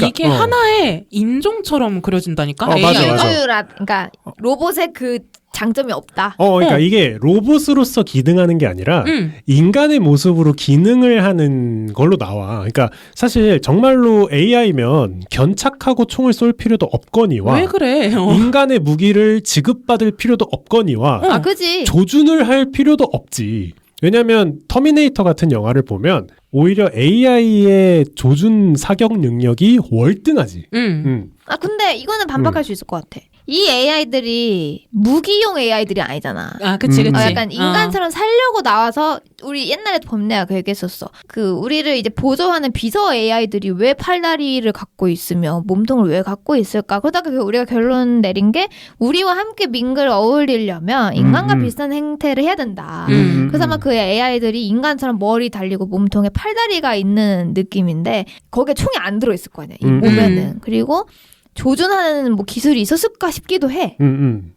이게 하나의 인종처럼 그려진다니까. 맞아. 그러니까 로봇의 그 장점이 없다. 그러니까 이게 로봇으로서 기능하는 게 아니라 인간의 모습으로 기능을 하는 걸로 나와. 그러니까 사실 정말로 AI면 견착하고 총을 쏠 필요도 없거니와 왜 그래? 인간의 무기를 지급받을 필요도 없거니와 그지. 조준을 할 필요도 없지. 왜냐하면 터미네이터 같은 영화를 보면 오히려 AI의 조준 사격 능력이 월등하지. 근데 이거는 반박할 수 있을 것 같아. 이 AI들이 무기용 AI들이 아니잖아. 그치. 약간 인간처럼 살려고 나와서 우리 옛날에 범내가 그 얘기했었어. 그 우리를 이제 보조하는 비서 AI들이 왜 팔다리를 갖고 있으며 몸통을 왜 갖고 있을까? 그러다가 우리가 결론 내린 게 우리와 함께 민글 어울리려면 인간과 비슷한 행태를 해야 된다. 그래서 아마 그 AI들이 인간처럼 머리 달리고 몸통에 팔다리가 있는 느낌인데 거기에 총이 안 들어있을 거 아니야. 이 몸에는. 그리고 조준하는 뭐 기술이 있었을까 싶기도 해.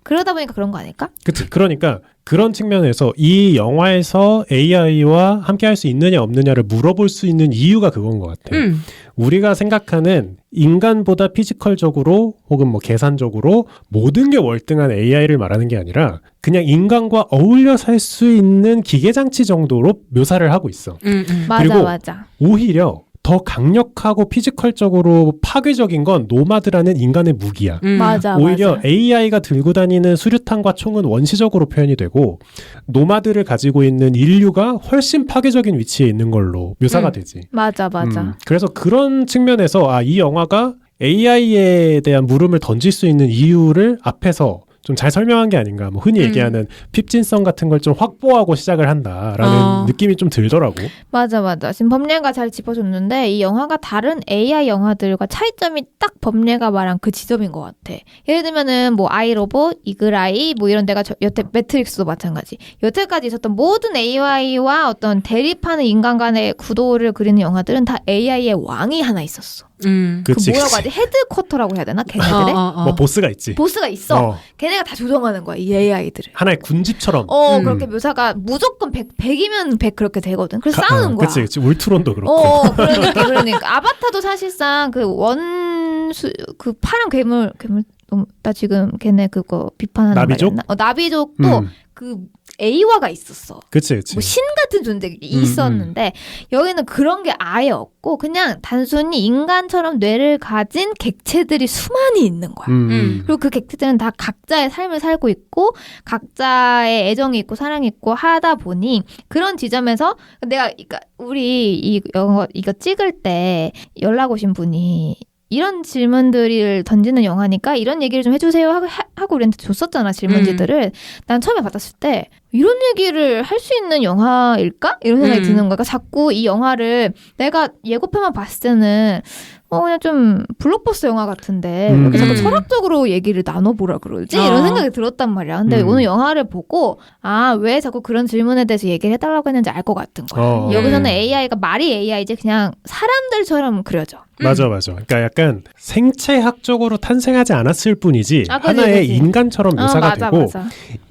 그러다 보니까 그런 거 아닐까? 그치. 그러니까 그런 측면에서 이 영화에서 AI와 함께 할 수 있느냐 없느냐를 물어볼 수 있는 이유가 그건 것 같아. 우리가 생각하는 인간보다 피지컬적으로 혹은 뭐 계산적으로 모든 게 월등한 AI를 말하는 게 아니라 그냥 인간과 어울려 살 수 있는 기계장치 정도로 묘사를 하고 있어. 그리고 맞아. 오히려 더 강력하고 피지컬적으로 파괴적인 건 노마드라는 인간의 무기야. 오히려 AI가 들고 다니는 수류탄과 총은 원시적으로 표현이 되고 노마드를 가지고 있는 인류가 훨씬 파괴적인 위치에 있는 걸로 묘사가 되지. 맞아. 그래서 그런 측면에서 이 영화가 AI에 대한 물음을 던질 수 있는 이유를 앞에서 좀 잘 설명한 게 아닌가. 뭐 흔히 얘기하는 핍진성 같은 걸 좀 확보하고 시작을 한다라는 느낌이 좀 들더라고. 맞아. 지금 범례가 잘 짚어줬는데 이 영화가 다른 AI 영화들과 차이점이 딱 범례가 말한 그 지점인 것 같아. 예를 들면은 뭐 아이로봇, 이글아이 뭐 이런 데가 여태 매트릭스도 마찬가지. 여태까지 있었던 모든 AI와 어떤 대립하는 인간 간의 구도를 그리는 영화들은 다 AI의 왕이 하나 있었어. 그치, 그 뭐라고 하지? 헤드쿼터라고 해야 되나? 걔네들의? 뭐 보스가 있지. 보스가 있어. 걔네가 다 조정하는 거야, 이 AI들을. 하나의 군집처럼. 그렇게 묘사가 무조건 100이면 100 그렇게 되거든. 그래서 싸우는 거야. 그치. 울트론도 그렇고. 그러니까. 아바타도 사실상 그 파란 괴물 나 지금 걔네 그거 비판하는 나비족? 말이었나? 나비족도 그 A화가 있었어. 그치, 그치. 뭐 신 같은 존재가 있었는데 여기는 그런 게 아예 없고 그냥 단순히 인간처럼 뇌를 가진 객체들이 수많이 있는 거야. 그리고 그 객체들은 다 각자의 삶을 살고 있고 각자의 애정이 있고 사랑이 있고 하다 보니 그런 지점에서 내가 그러니까 우리 이거 찍을 때 연락 오신 분이 이런 질문들을 던지는 영화니까 이런 얘기를 좀 해주세요 하고 우리한테 줬었잖아, 질문지들을. 난 처음에 받았을 때 이런 얘기를 할 수 있는 영화일까? 이런 생각이 드는 거야. 그러니까 자꾸 이 영화를 내가 예고편만 봤을 때는 그냥 좀 블록버스터 영화 같은데 왜 이렇게 자꾸 철학적으로 얘기를 나눠보라 그러지? 이런 생각이 들었단 말이야. 근데 오늘 영화를 보고 왜 자꾸 그런 질문에 대해서 얘기를 해달라고 했는지 알 것 같은 거야. 여기서는 AI가 말이 AI지 그냥 사람들처럼 그려져. 맞아. 그러니까 약간 생체학적으로 탄생하지 않았을 뿐이지 그치, 하나의 그치. 인간처럼 묘사가 되고 맞아.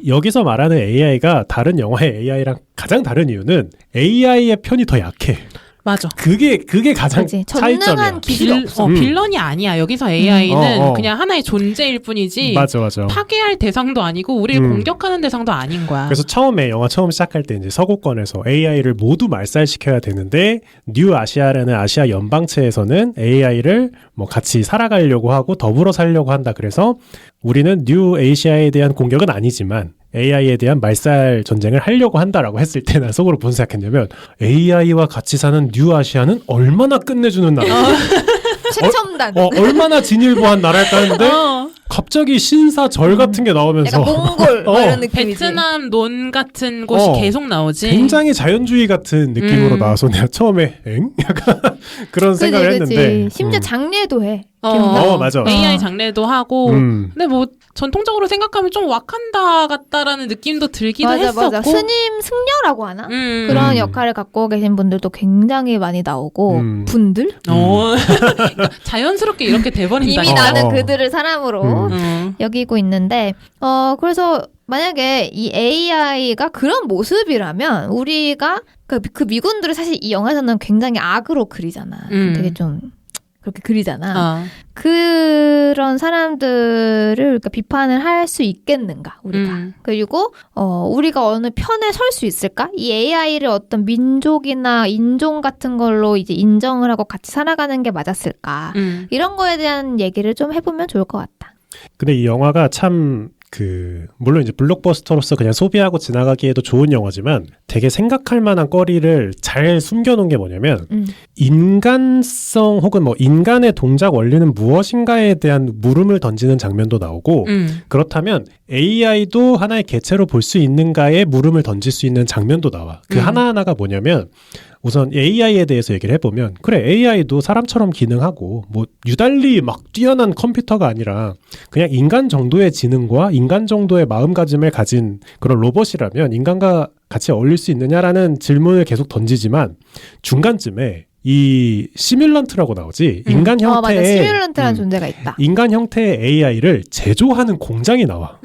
여기서 말하는 AI가 다른 영화의 AI랑 가장 다른 이유는 AI의 편이 더 약해. 맞아. 그게 가장 그치. 차이점이야. 전능한 기술이 없어. 빌런이 아니야. 여기서 AI는 어. 그냥 하나의 존재일 뿐이지 맞아. 파괴할 대상도 아니고 우리를 공격하는 대상도 아닌 거야. 그래서 영화 처음 시작할 때 이제 서구권에서 AI를 모두 말살시켜야 되는데 뉴 아시아라는 아시아 연방체에서는 AI를 뭐 같이 살아가려고 하고 더불어 살려고 한다. 그래서 우리는 뉴 아시아에 대한 공격은 아니지만 AI에 대한 말살 전쟁을 하려고 한다라고 했을 때 난 속으로 무슨 생각했냐면 AI와 같이 사는 뉴 아시아는 얼마나 끝내주는 나라. 최첨단. 얼마나 진일보한 나라일까 했는데 갑자기 신사절 같은 게 나오면서 약간 몽골 이런 느낌이지. 베트남 논 같은 곳이 계속 나오지. 굉장히 자연주의 같은 느낌으로 나와서 내가 처음에 약간 그런 생각을 했는데 심지어 장례도 해. 맞아. AI 장례도 하고 근데 뭐 전통적으로 생각하면 좀 와칸다 같다라는 느낌도 들기도 했었고 맞아. 스님 승려라고 하나? 그런 역할을 갖고 계신 분들도 굉장히 많이 나오고 분들? 그러니까 자연스럽게 이렇게 돼버린다. 이미 나는 그들을 사람으로 음. 여기고 있는데 그래서 만약에 이 AI가 그런 모습이라면 우리가 그 미군들을 사실 이 영화에서는 굉장히 악으로 그리잖아. 되게 좀 그렇게 그리잖아. 그런 사람들을 그러니까 비판을 할 수 있겠는가 우리가. 그리고 우리가 어느 편에 설 수 있을까? 이 AI를 어떤 민족이나 인종 같은 걸로 이제 인정을 하고 같이 살아가는 게 맞았을까? 이런 거에 대한 얘기를 좀 해보면 좋을 것 같다. 근데 이 영화가 참 물론 이제 블록버스터로서 그냥 소비하고 지나가기에도 좋은 영화지만 되게 생각할 만한 거리를 잘 숨겨놓은 게 뭐냐면 인간성 혹은 뭐 인간의 동작 원리는 무엇인가에 대한 물음을 던지는 장면도 나오고 그렇다면 AI도 하나의 개체로 볼 수 있는가에 물음을 던질 수 있는 장면도 나와. 그 하나하나가 뭐냐면 우선 AI에 대해서 얘기를 해보면 그래 AI도 사람처럼 기능하고 뭐 유달리 막 뛰어난 컴퓨터가 아니라 그냥 인간 정도의 지능과 인간 정도의 마음가짐을 가진 그런 로봇이라면 인간과 같이 어울릴 수 있느냐라는 질문을 계속 던지지만 중간쯤에 이 시뮬런트라고 나오지 인간 형태의 맞아. 시뮬런트라는 존재가 있다. 인간 형태의 AI를 제조하는 공장이 나와.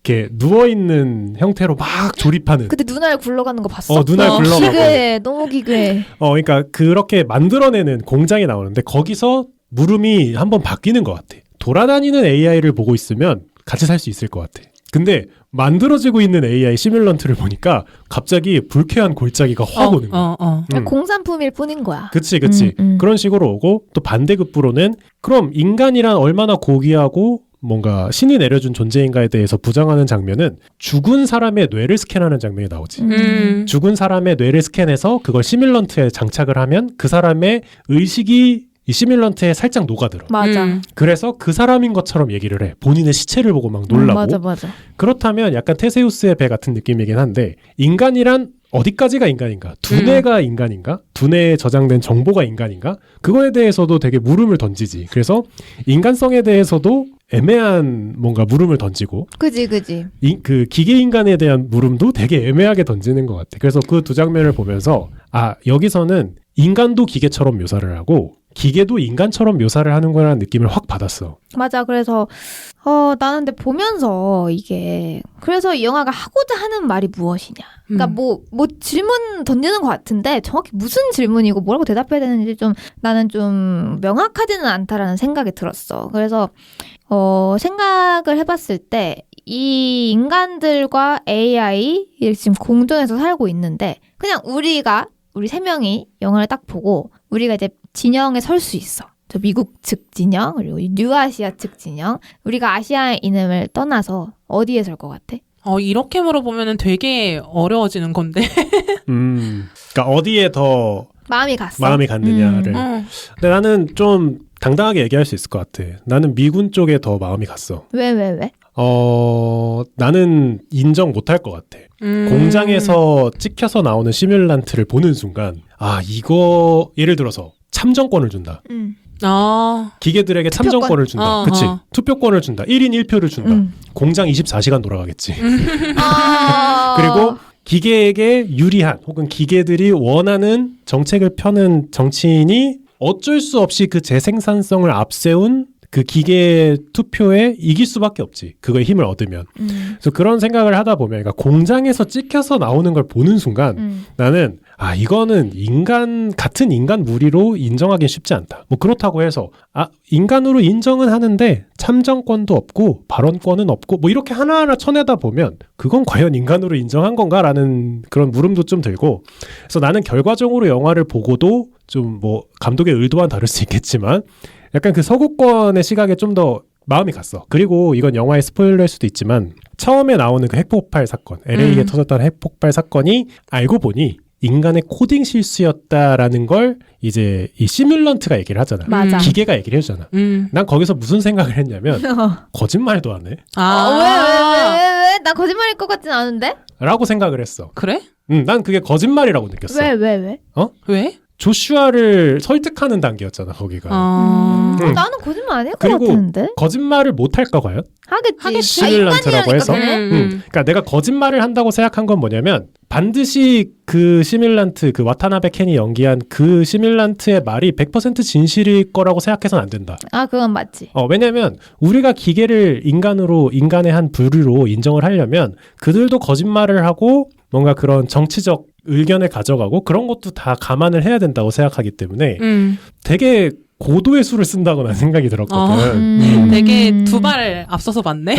이렇게 누워있는 형태로 막 조립하는. 근데 눈알 굴러가는 거 봤어? 눈알 굴러가고. 기괴해. 너무 기괴해. 그러니까 그렇게 만들어내는 공장이 나오는데 거기서 물음이 한번 바뀌는 것 같아. 돌아다니는 AI를 보고 있으면 같이 살 수 있을 것 같아. 근데 만들어지고 있는 AI 시뮬런트를 보니까 갑자기 불쾌한 골짜기가 확 오는 거야. 공산품일 뿐인 거야. 그치. 그런 식으로 오고 또 반대급부로는 그럼 인간이란 얼마나 고귀하고 뭔가 신이 내려준 존재인가에 대해서 부정하는 장면은 죽은 사람의 뇌를 스캔하는 장면이 나오지. 죽은 사람의 뇌를 스캔해서 그걸 시뮬런트에 장착을 하면 그 사람의 의식이 이 시뮬런트에 살짝 녹아들어. 맞아. 그래서 그 사람인 것처럼 얘기를 해. 본인의 시체를 보고 막 놀라고. 맞아. 그렇다면 약간 테세우스의 배 같은 느낌이긴 한데 인간이란 어디까지가 인간인가? 두뇌가 인간인가? 두뇌에 저장된 정보가 인간인가? 그거에 대해서도 되게 물음을 던지지. 그래서 인간성에 대해서도 애매한 뭔가 물음을 던지고 그지 그 기계 인간에 대한 물음도 되게 애매하게 던지는 것 같아. 그래서 그 두 장면을 보면서 여기서는 인간도 기계처럼 묘사를 하고 기계도 인간처럼 묘사를 하는구나라는 느낌을 확 받았어. 맞아. 그래서 나는 근데 보면서 이게 그래서 이 영화가 하고자 하는 말이 무엇이냐. 그러니까 뭐 질문 던지는 것 같은데 정확히 무슨 질문이고 뭐라고 대답해야 되는지 좀 나는 좀 명확하지는 않다라는 생각이 들었어. 그래서 생각을 해봤을 때 이 인간들과 AI 지금 공존해서 살고 있는데 그냥 우리 세 명이 영화를 딱 보고 우리가 이제 진영에 설 수 있어. 저 미국 측 진영 그리고 뉴아시아 측 진영. 우리가 아시아인을 떠나서 어디에 설 것 같아? 이렇게 물어보면은 되게 어려워지는 건데. 그러니까 어디에 더 마음이 갔느냐를. 근데 나는 좀 당당하게 얘기할 수 있을 것 같아. 나는 미군 쪽에 더 마음이 갔어. 왜? 나는 인정 못할 것 같아. 공장에서 찍혀서 나오는 시뮬란트를 보는 순간 이거 예를 들어서 참정권을 준다. 기계들에게 참정권을 준다. 그치? 투표권을 준다. 1인 1표를 준다. 공장 24시간 돌아가겠지. 그리고 기계에게 유리한 혹은 기계들이 원하는 정책을 펴는 정치인이 어쩔 수 없이 그 재생산성을 앞세운 그 기계 투표에 이길 수밖에 없지. 그거에 힘을 얻으면. 그래서 그런 생각을 하다 보면 그러니까 공장에서 찍혀서 나오는 걸 보는 순간 나는 이거는 같은 인간 무리로 인정하기는 쉽지 않다. 뭐 그렇다고 해서 인간으로 인정은 하는데 참정권도 없고 발언권은 없고 뭐 이렇게 하나하나 쳐내다 보면 그건 과연 인간으로 인정한 건가라는 그런 물음도 좀 들고 그래서 나는 결과적으로 영화를 보고도 좀 뭐 감독의 의도와는 다를 수 있겠지만 약간 그 서구권의 시각에 좀 더 마음이 갔어. 그리고 이건 영화의 스포일러일 수도 있지만 처음에 나오는 그 핵폭발 사건, LA에 터졌던 핵폭발 사건이 알고 보니 인간의 코딩 실수였다라는 걸 이제 이 시뮬런트가 얘기를 하잖아. 맞아. 기계가 얘기를 해주잖아. 난 거기서 무슨 생각을 했냐면 거짓말도 안 해. 왜? 나 거짓말일 것 같진 않은데? 라고 생각을 했어. 그래? 난 그게 거짓말이라고 느꼈어. 왜? 왜? 조슈아를 설득하는 단계였잖아 거기가. 나는 거짓말 아닐 것 같은데. 거짓말을 못할까 과연? 하겠지. 시뮬런트라고 해서. 그러니까 내가 거짓말을 한다고 생각한 건 뭐냐면 반드시 그 시뮬란트 그 와타나베 켄이 연기한 그 시뮬란트의 말이 100% 진실일 거라고 생각해서는 안 된다. 그건 맞지. 왜냐면 우리가 기계를 인간의 한 부류로 인정을 하려면 그들도 거짓말을 하고 뭔가 그런 정치적 의견을 가져가고 그런 것도 다 감안을 해야 된다고 생각하기 때문에 되게 고도의 수를 쓴다고 난 생각이 들었거든. 되게 두 발 앞서서 봤네.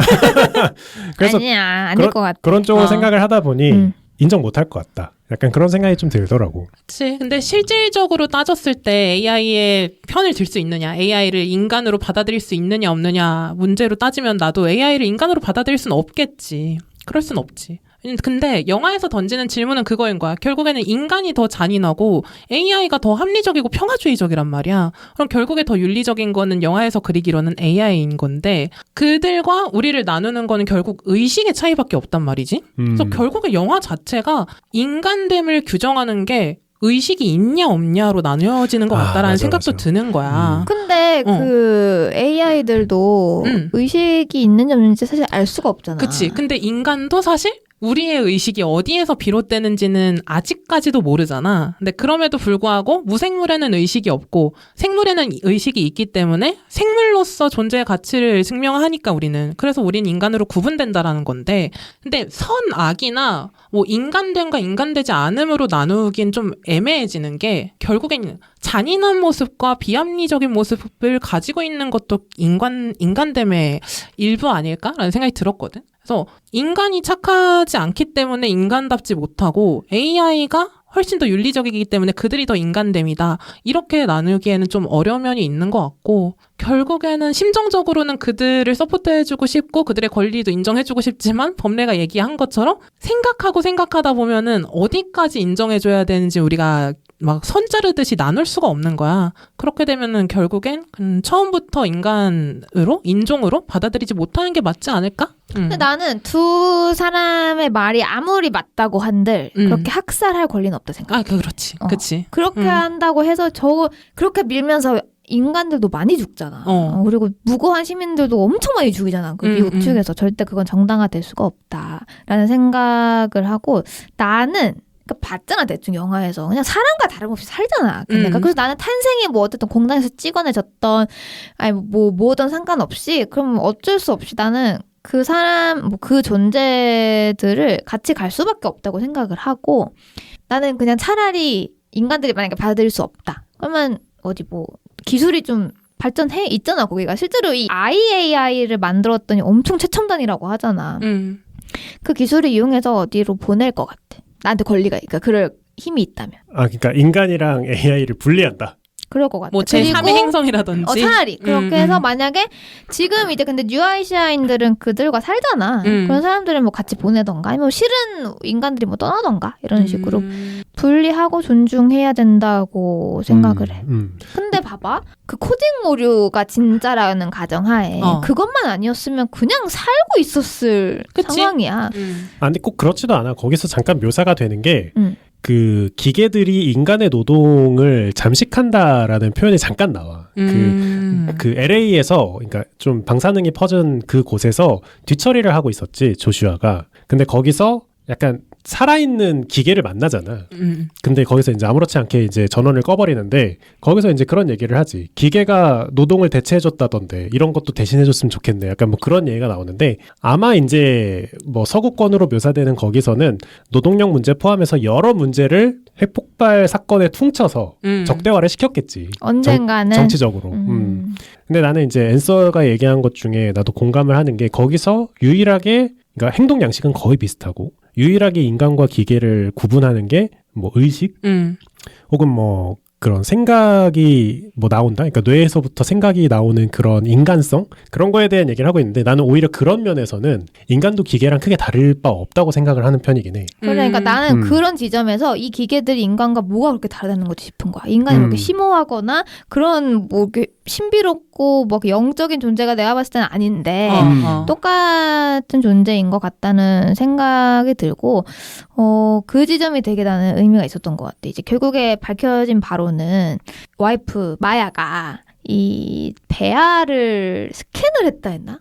그래서 아니야. 아닐 것 같아. 그런 쪽으로 생각을 하다 보니 인정 못할 것 같다. 약간 그런 생각이 좀 들더라고. 그치. 근데 실질적으로 따졌을 때 AI의 편을 들 수 있느냐, AI를 인간으로 받아들일 수 있느냐 없느냐 문제로 따지면 나도 AI를 인간으로 받아들일 수는 없겠지. 그럴 순 없지. 근데 영화에서 던지는 질문은 그거인 거야. 결국에는 인간이 더 잔인하고 AI가 더 합리적이고 평화주의적이란 말이야. 그럼 결국에 더 윤리적인 거는 영화에서 그리기로는 AI인 건데 그들과 우리를 나누는 거는 결국 의식의 차이밖에 없단 말이지. 그래서 결국에 영화 자체가 인간됨을 규정하는 게 의식이 있냐 없냐로 나뉘어지는 것 같다라는 생각도 드는 거야. 근데 그 AI들도 의식이 있는지 없는지 사실 알 수가 없잖아. 그치. 근데 인간도 사실 우리의 의식이 어디에서 비롯되는지는 아직까지도 모르잖아. 근데 그럼에도 불구하고 무생물에는 의식이 없고 생물에는 의식이 있기 때문에 생물로서 존재의 가치를 증명하니까 우리는. 그래서 우리는 인간으로 구분된다라는 건데 근데 선악이나 뭐 인간됨과 인간되지 않음으로 나누긴 좀 애매해지는 게 결국엔 잔인한 모습과 비합리적인 모습을 가지고 있는 것도 인간됨의 일부 아닐까라는 생각이 들었거든. 그래서 인간이 착하지 않기 때문에 인간답지 못하고 AI가 훨씬 더 윤리적이기 때문에 그들이 더 인간됨이다. 이렇게 나누기에는 좀 어려움이 있는 것 같고 결국에는 심정적으로는 그들을 서포트해주고 싶고 그들의 권리도 인정해주고 싶지만 법례가 얘기한 것처럼 생각하다 보면은 어디까지 인정해줘야 되는지 우리가 막 선 자르듯이 나눌 수가 없는 거야. 그렇게 되면은 결국엔 처음부터 인종으로 받아들이지 못하는 게 맞지 않을까? 근데 나는 두 사람의 말이 아무리 맞다고 한들 그렇게 학살할 권리는 없다 생각해. 그렇지. 그치. 그렇게 한다고 해서 그렇게 밀면서 인간들도 많이 죽잖아. 그리고 무고한 시민들도 엄청 많이 죽이잖아. 그 미국 측에서 절대 그건 정당화될 수가 없다라는 생각을 하고 나는 봤잖아 대충 영화에서 그냥 사람과 다름없이 살잖아. 그러니까 음. 그래서 나는 탄생이 뭐 어쨌든 공장에서 찍어내졌던 아니 뭐든 상관없이 그럼 어쩔 수 없이 나는 그 사람 뭐 그 존재들을 같이 갈 수밖에 없다고 생각을 하고 나는 그냥 차라리 인간들이 만약에 받아들일 수 없다. 그러면 어디 뭐 기술이 좀 발전해 있잖아. 거기가 실제로 이 IAI를 만들었더니 엄청 최첨단이라고 하잖아. 그 기술을 이용해서 어디로 보낼 것 같아. 나한테 권리가 그러니까 그럴 힘이 있다면. 아, 그러니까 인간이랑 AI를 분리한다. 그럴 것 같아. 뭐 제3의 행성이라든지. 차라리 그렇게 해서 만약에 지금 이제 근데 뉴아시아인들은 그들과 살잖아. 그런 사람들은 뭐 같이 보내던가 아니면 싫은 인간들이 뭐 떠나던가 이런 식으로 분리하고 존중해야 된다고 생각을 해. 근데 봐봐. 그 코딩 오류가 진짜라는 가정하에 그것만 아니었으면 그냥 살고 있었을 그치? 상황이야. 아, 근데 꼭 그렇지도 않아. 거기서 잠깐 묘사가 되는 게 그 기계들이 인간의 노동을 잠식한다라는 표현이 잠깐 나와. 그 LA에서 그러니까 좀 방사능이 퍼진 그 곳에서 뒤처리를 하고 있었지 조슈아가. 근데 거기서 약간 살아있는 기계를 만나잖아. 근데 거기서 이제 아무렇지 않게 이제 전원을 꺼버리는데 거기서 이제 그런 얘기를 하지. 기계가 노동을 대체해줬다던데 이런 것도 대신해줬으면 좋겠네. 약간 뭐 그런 얘기가 나오는데 아마 이제 뭐 서구권으로 묘사되는 거기서는 노동력 문제 포함해서 여러 문제를 핵폭발 사건에 퉁쳐서 적대화를 시켰겠지. 언젠가는 정치적으로. 근데 나는 이제 앤서가 얘기한 것 중에 나도 공감을 하는 게 거기서 유일하게 그러니까 행동 양식은 거의 비슷하고 유일하게 인간과 기계를 구분하는 게 뭐 의식 혹은 뭐 그런 생각이 뭐 나온다. 그러니까 뇌에서부터 생각이 나오는 그런 인간성 그런 거에 대한 얘기를 하고 있는데 나는 오히려 그런 면에서는 인간도 기계랑 크게 다를 바 없다고 생각을 하는 편이긴 해. 그러니까 나는 그런 지점에서 이 기계들이 인간과 뭐가 그렇게 다르다는 거지 싶은 거야. 인간이 그렇게 심오하거나 그런 뭐 이렇게 신비롭고 뭐 영적인 존재가 내가 봤을 때는 아닌데 똑같은 존재인 것 같다는 생각이 들고 그 지점이 되게 나는 의미가 있었던 것 같아. 이제 결국에 밝혀진 바로는 와이프 마야가 이 배아를 스캔을 했다 했나?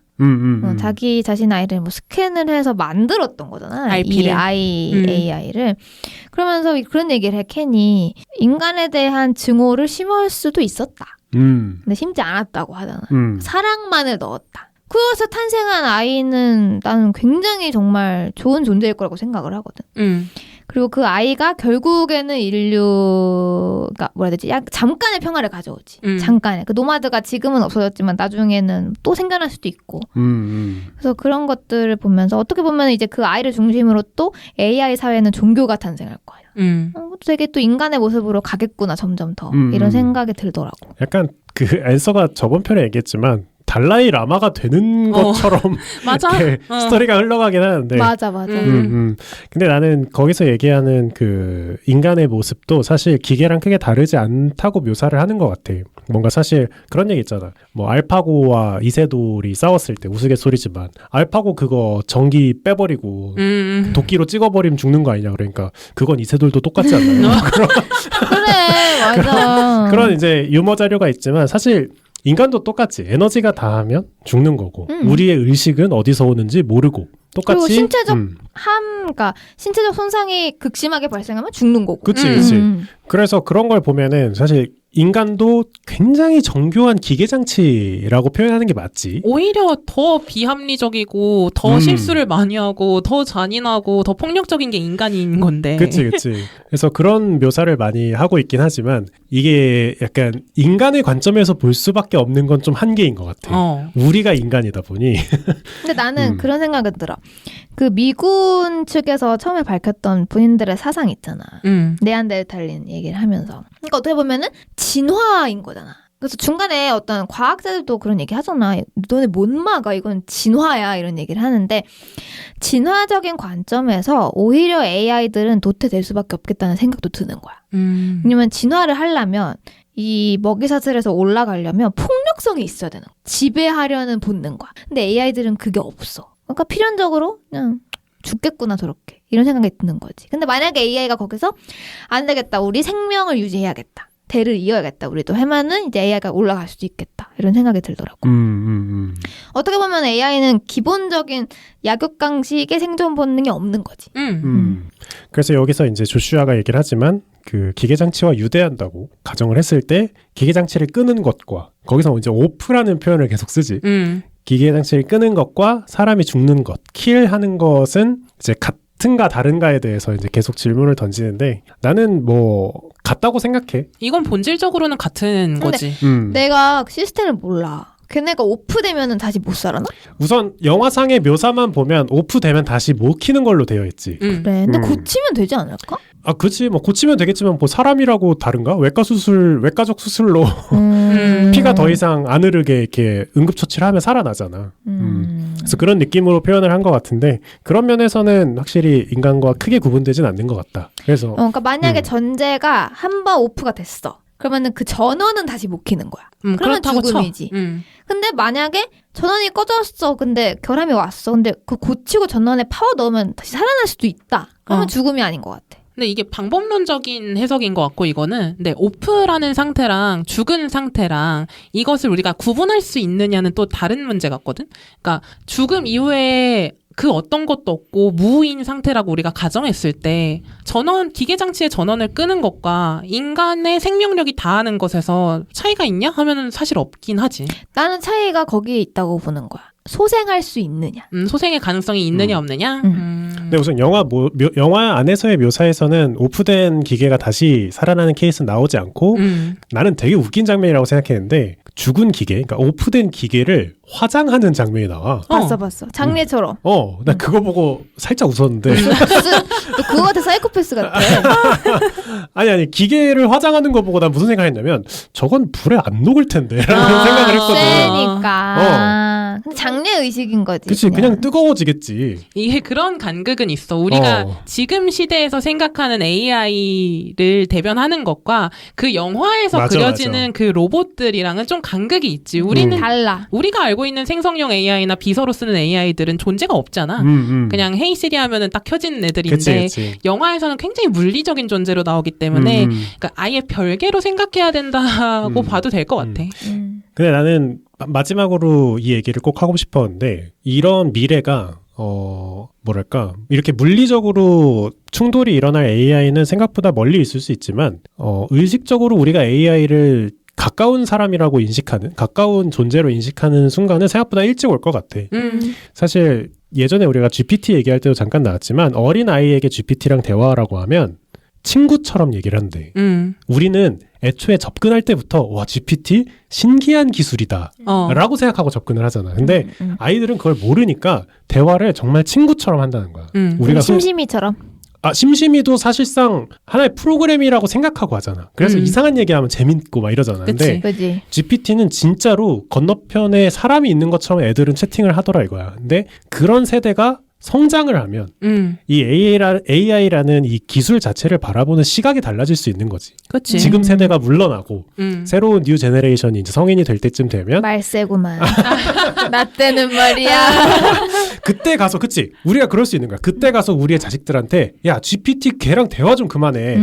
자기 자신 아이를 뭐 스캔을 해서 만들었던 거잖아. RP를. 이 AI를. 그러면서 그런 얘기를 해, 켄이. 인간에 대한 증오를 심어할 수도 있었다. 근데 심지 않았다고 하잖아. 사랑만을 넣었다. 그래서 탄생한 아이는 나는 굉장히 정말 좋은 존재일 거라고 생각을 하거든. 그리고 그 아이가 결국에는 인류가 뭐라 해야 되지? 잠깐의 평화를 가져오지. 잠깐의. 그 노마드가 지금은 없어졌지만 나중에는 또 생겨날 수도 있고. 그래서 그런 것들을 보면서 어떻게 보면 이제 그 아이를 중심으로 또 AI 사회는 종교가 탄생할 거예요. 되게 또 인간의 모습으로 가겠구나 점점 더 이런 생각이 들더라고. 약간 그 앤서가 저번 편에 얘기했지만 달라이 라마가 되는 것처럼 맞아. 이렇게 스토리가 흘러가긴 하는데 맞아. 근데 나는 거기서 얘기하는 그 인간의 모습도 사실 기계랑 크게 다르지 않다고 묘사를 하는 것 같아. 뭔가 사실 그런 얘기 있잖아. 뭐 알파고와 이세돌이 싸웠을 때 우스갯소리지만 알파고 그거 전기 빼버리고 도끼로 찍어버리면 죽는 거 아니냐. 그러니까 그건 이세돌도 똑같지 않나요? 그래 맞아. 그런 이제 유머 자료가 있지만 사실 인간도 똑같지. 에너지가 닿으면 죽는 거고 우리의 의식은 어디서 오는지 모르고 똑같이 그리고 신체적 그러니까 신체적 손상이 극심하게 발생하면 죽는 거고. 그치. 그래서 그런 걸 보면은 사실 인간도 굉장히 정교한 기계장치라고 표현하는 게 맞지. 오히려 더 비합리적이고 더 실수를 많이 하고 더 잔인하고 더 폭력적인 게 인간인 건데. 그치. 그래서 그런 묘사를 많이 하고 있긴 하지만 이게 약간 인간의 관점에서 볼 수밖에 없는 건 좀 한계인 것 같아. 우리가 인간이다 보니. 근데 나는 그런 생각이 들어. 그 미군 측에서 처음에 밝혔던 본인들의 사상 있잖아. 네안데르탈린 얘기를 하면서. 그러니까 어떻게 보면은 진화인 거잖아. 그래서 중간에 어떤 과학자들도 그런 얘기 하잖아. 너네 못 막아. 이건 진화야. 이런 얘기를 하는데 진화적인 관점에서 오히려 AI들은 도태될 수밖에 없겠다는 생각도 드는 거야. 왜냐면 진화를 하려면 이 먹이사슬에서 올라가려면 폭력성이 있어야 되는 거야. 지배하려는 본능과. 근데 AI들은 그게 없어. 그러니까 필연적으로 그냥 죽겠구나 저렇게. 이런 생각이 드는 거지. 근데 만약에 AI가 거기서 안 되겠다. 우리 생명을 유지해야겠다. 대를 이어야겠다. 우리도 하면은 이제 AI가 올라갈 수도 있겠다. 이런 생각이 들더라고. 어떻게 보면 AI는 기본적인 약육강식의 생존 본능이 없는 거지. 그래서 여기서 이제 조슈아가 얘기를 하지만 그 기계장치와 유대한다고 가정을 했을 때 기계장치를 끄는 것과 거기서 이제 오프라는 표현을 계속 쓰지. 기계장치를 끄는 것과 사람이 죽는 것, 킬하는 것은 이제 같은가 다른가에 대해서 이제 계속 질문을 던지는데 나는 뭐 같다고 생각해. 이건 본질적으로는 같은 근데 거지. 내가 시스템을 몰라. 걔네가 오프되면은 다시 못 살아나? 우선 영화상의 묘사만 보면 오프되면 다시 못 키는 걸로 되어 있지. 그래. 근데 고치면 되지 않을까? 아, 그치. 뭐 고치면 되겠지만 뭐 사람이라고 다른가? 외과적 수술로 피가 더 이상 안 흐르게 이렇게 응급처치를 하면 살아나잖아. 그래서 그런 느낌으로 표현을 한 것 같은데 그런 면에서는 확실히 인간과 크게 구분되진 않는 것 같다. 그래서 그러니까 만약에 전제가 한 번 오프가 됐어. 그러면은 그 전원은 다시 못 키는 거야. 그러면 그렇다고 죽음이지. 근데 만약에 전원이 꺼졌어. 근데 결함이 왔어. 근데 그 고치고 전원에 파워 넣으면 다시 살아날 수도 있다. 그러면 죽음이 아닌 것 같아. 근데 이게 방법론적인 해석인 것 같고 이거는 근데 오프라는 상태랑 죽은 상태랑 이것을 우리가 구분할 수 있느냐는 또 다른 문제 같거든. 그러니까 죽음 이후에 그 어떤 것도 없고 무인 상태라고 우리가 가정했을 때 기계장치의 전원을 끄는 것과 인간의 생명력이 다하는 것에서 차이가 있냐 하면은 사실 없긴 하지. 나는 차이가 거기에 있다고 보는 거야. 소생할 수 있느냐. 소생의 가능성이 있느냐 없느냐. 근데 우선 영화 안에서의 묘사에서는 오프된 기계가 다시 살아나는 케이스는 나오지 않고 나는 되게 웃긴 장면이라고 생각했는데 죽은 기계, 그러니까 오프된 기계를 화장하는 장면이 나와. 봤어. 장례처럼. 나 그거 보고 살짝 웃었는데. 너 그거 같아 사이코패스 같아. 아니 기계를 화장하는 거 보고 난 무슨 생각했냐면 저건 불에 안 녹을 텐데 라는 생각을 했거든. 세니까. 근데 장례 의식인 거지. 그치 그냥 뜨거워지겠지. 이게 그런 간극은 있어. 우리가 지금 시대에서 생각하는 AI를 대변하는 것과 그 영화에서 그려지는 그 로봇들이랑은 좀 간극이 있지. 우리는 달라. 우리가 알고 있는 생성형 AI나 비서로 쓰는 AI들은 존재가 없잖아. 그냥 헤이 시리 하면은 딱 켜지는 애들인데 그치. 영화에서는 굉장히 물리적인 존재로 나오기 때문에 그러니까 아예 별개로 생각해야 된다고 봐도 될 것 같아. 근데 나는 마지막으로 이 얘기를 꼭 하고 싶었는데 이런 미래가 뭐랄까 이렇게 물리적으로 충돌이 일어날 AI는 생각보다 멀리 있을 수 있지만 의식적으로 우리가 AI를 가까운 사람이라고 인식하는 가까운 존재로 인식하는 순간은 생각보다 일찍 올 것 같아. 사실 예전에 우리가 GPT 얘기할 때도 잠깐 나왔지만 어린 아이에게 GPT랑 대화하라고 하면 친구처럼 얘기를 한대. 우리는 애초에 접근할 때부터 와 GPT 신기한 기술이다 라고 생각하고 접근을 하잖아. 근데 아이들은 그걸 모르니까 대화를 정말 친구처럼 한다는 거야. 우리가 심심이처럼. 심심이도 사실상 하나의 프로그램이라고 생각하고 하잖아. 그래서 이상한 얘기하면 재밌고 막 이러잖아. 근데 그치. GPT는 진짜로 건너편에 사람이 있는 것처럼 애들은 채팅을 하더라 이거야. 근데 그런 세대가 성장을 하면 이 AI라는 이 기술 자체를 바라보는 시각이 달라질 수 있는 거지. 그치. 지금 세대가 물러나고 새로운 뉴 제너레이션이 이제 성인이 될 때쯤 되면 말세구만. 나 때는 말이야. 그때 가서 그치 우리가 그럴 수 있는 거야. 그때 가서 우리의 자식들한테 야 GPT 걔랑 대화 좀 그만해.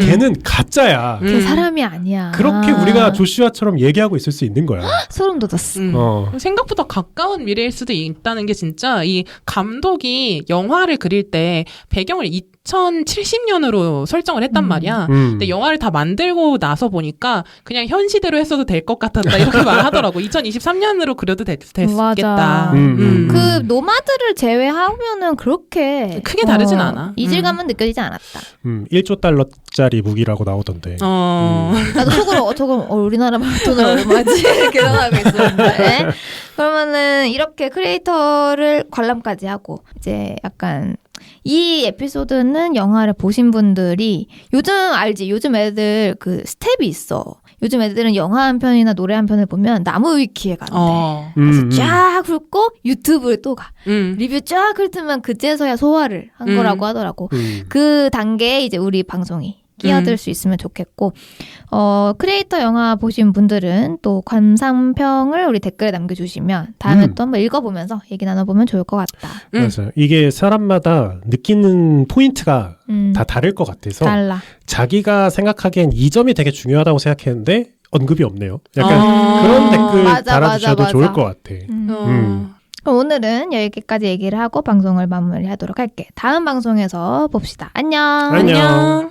걔는 가짜야. 걔 사람이 아니야. 그렇게 우리가 조슈아처럼 얘기하고 있을 수 있는 거야. 소름 돋았어. 생각보다 가까운 미래일 수도 있다는 게 진짜 이 감독이 영화를 그릴 때 배경을 2070년으로 설정을 했단 말이야. 근데 영화를 다 만들고 나서 보니까 그냥 현 시대로 했어도 될 것 같았다 이렇게 말하더라고. 2023년으로 그려도 됐겠다. 그 노마드를 제외하면은 그렇게 크게 다르진 않아. 이질감은 느껴지지 않았다. 1조 달러짜리 무기라고 나오던데. 나도 속으로 저거 우리나라 돈을 얼마지 이렇게 생각하고 있었는데. 그러면은 이렇게 크리에이터를 관람까지 하고 이제 약간 이 에피소드는 영화를 보신 분들이 요즘 알지? 요즘 애들 그 스텝이 있어. 요즘 애들은 영화 한 편이나 노래 한 편을 보면 나무 위키에 간대. 그래서 쫙 훑고 유튜브를 또 가. 리뷰 쫙 훑으면 그제서야 소화를 한 거라고 하더라고. 그 단계에 이제 우리 방송이 끼어들 수 있으면 좋겠고 크리에이터 영화 보신 분들은 또 감상평을 우리 댓글에 남겨주시면 다음에 또 한번 읽어보면서 얘기 나눠보면 좋을 것 같다. 맞아요. 이게 사람마다 느끼는 포인트가 다 다를 것 같아서 달라. 자기가 생각하기엔 이 점이 되게 중요하다고 생각했는데 언급이 없네요. 약간 그런 댓글 맞아, 달아주셔도 맞아. 좋을 것 같아. 그럼 오늘은 여기까지 얘기를 하고 방송을 마무리하도록 할게. 다음 방송에서 봅시다. 안녕. 안녕.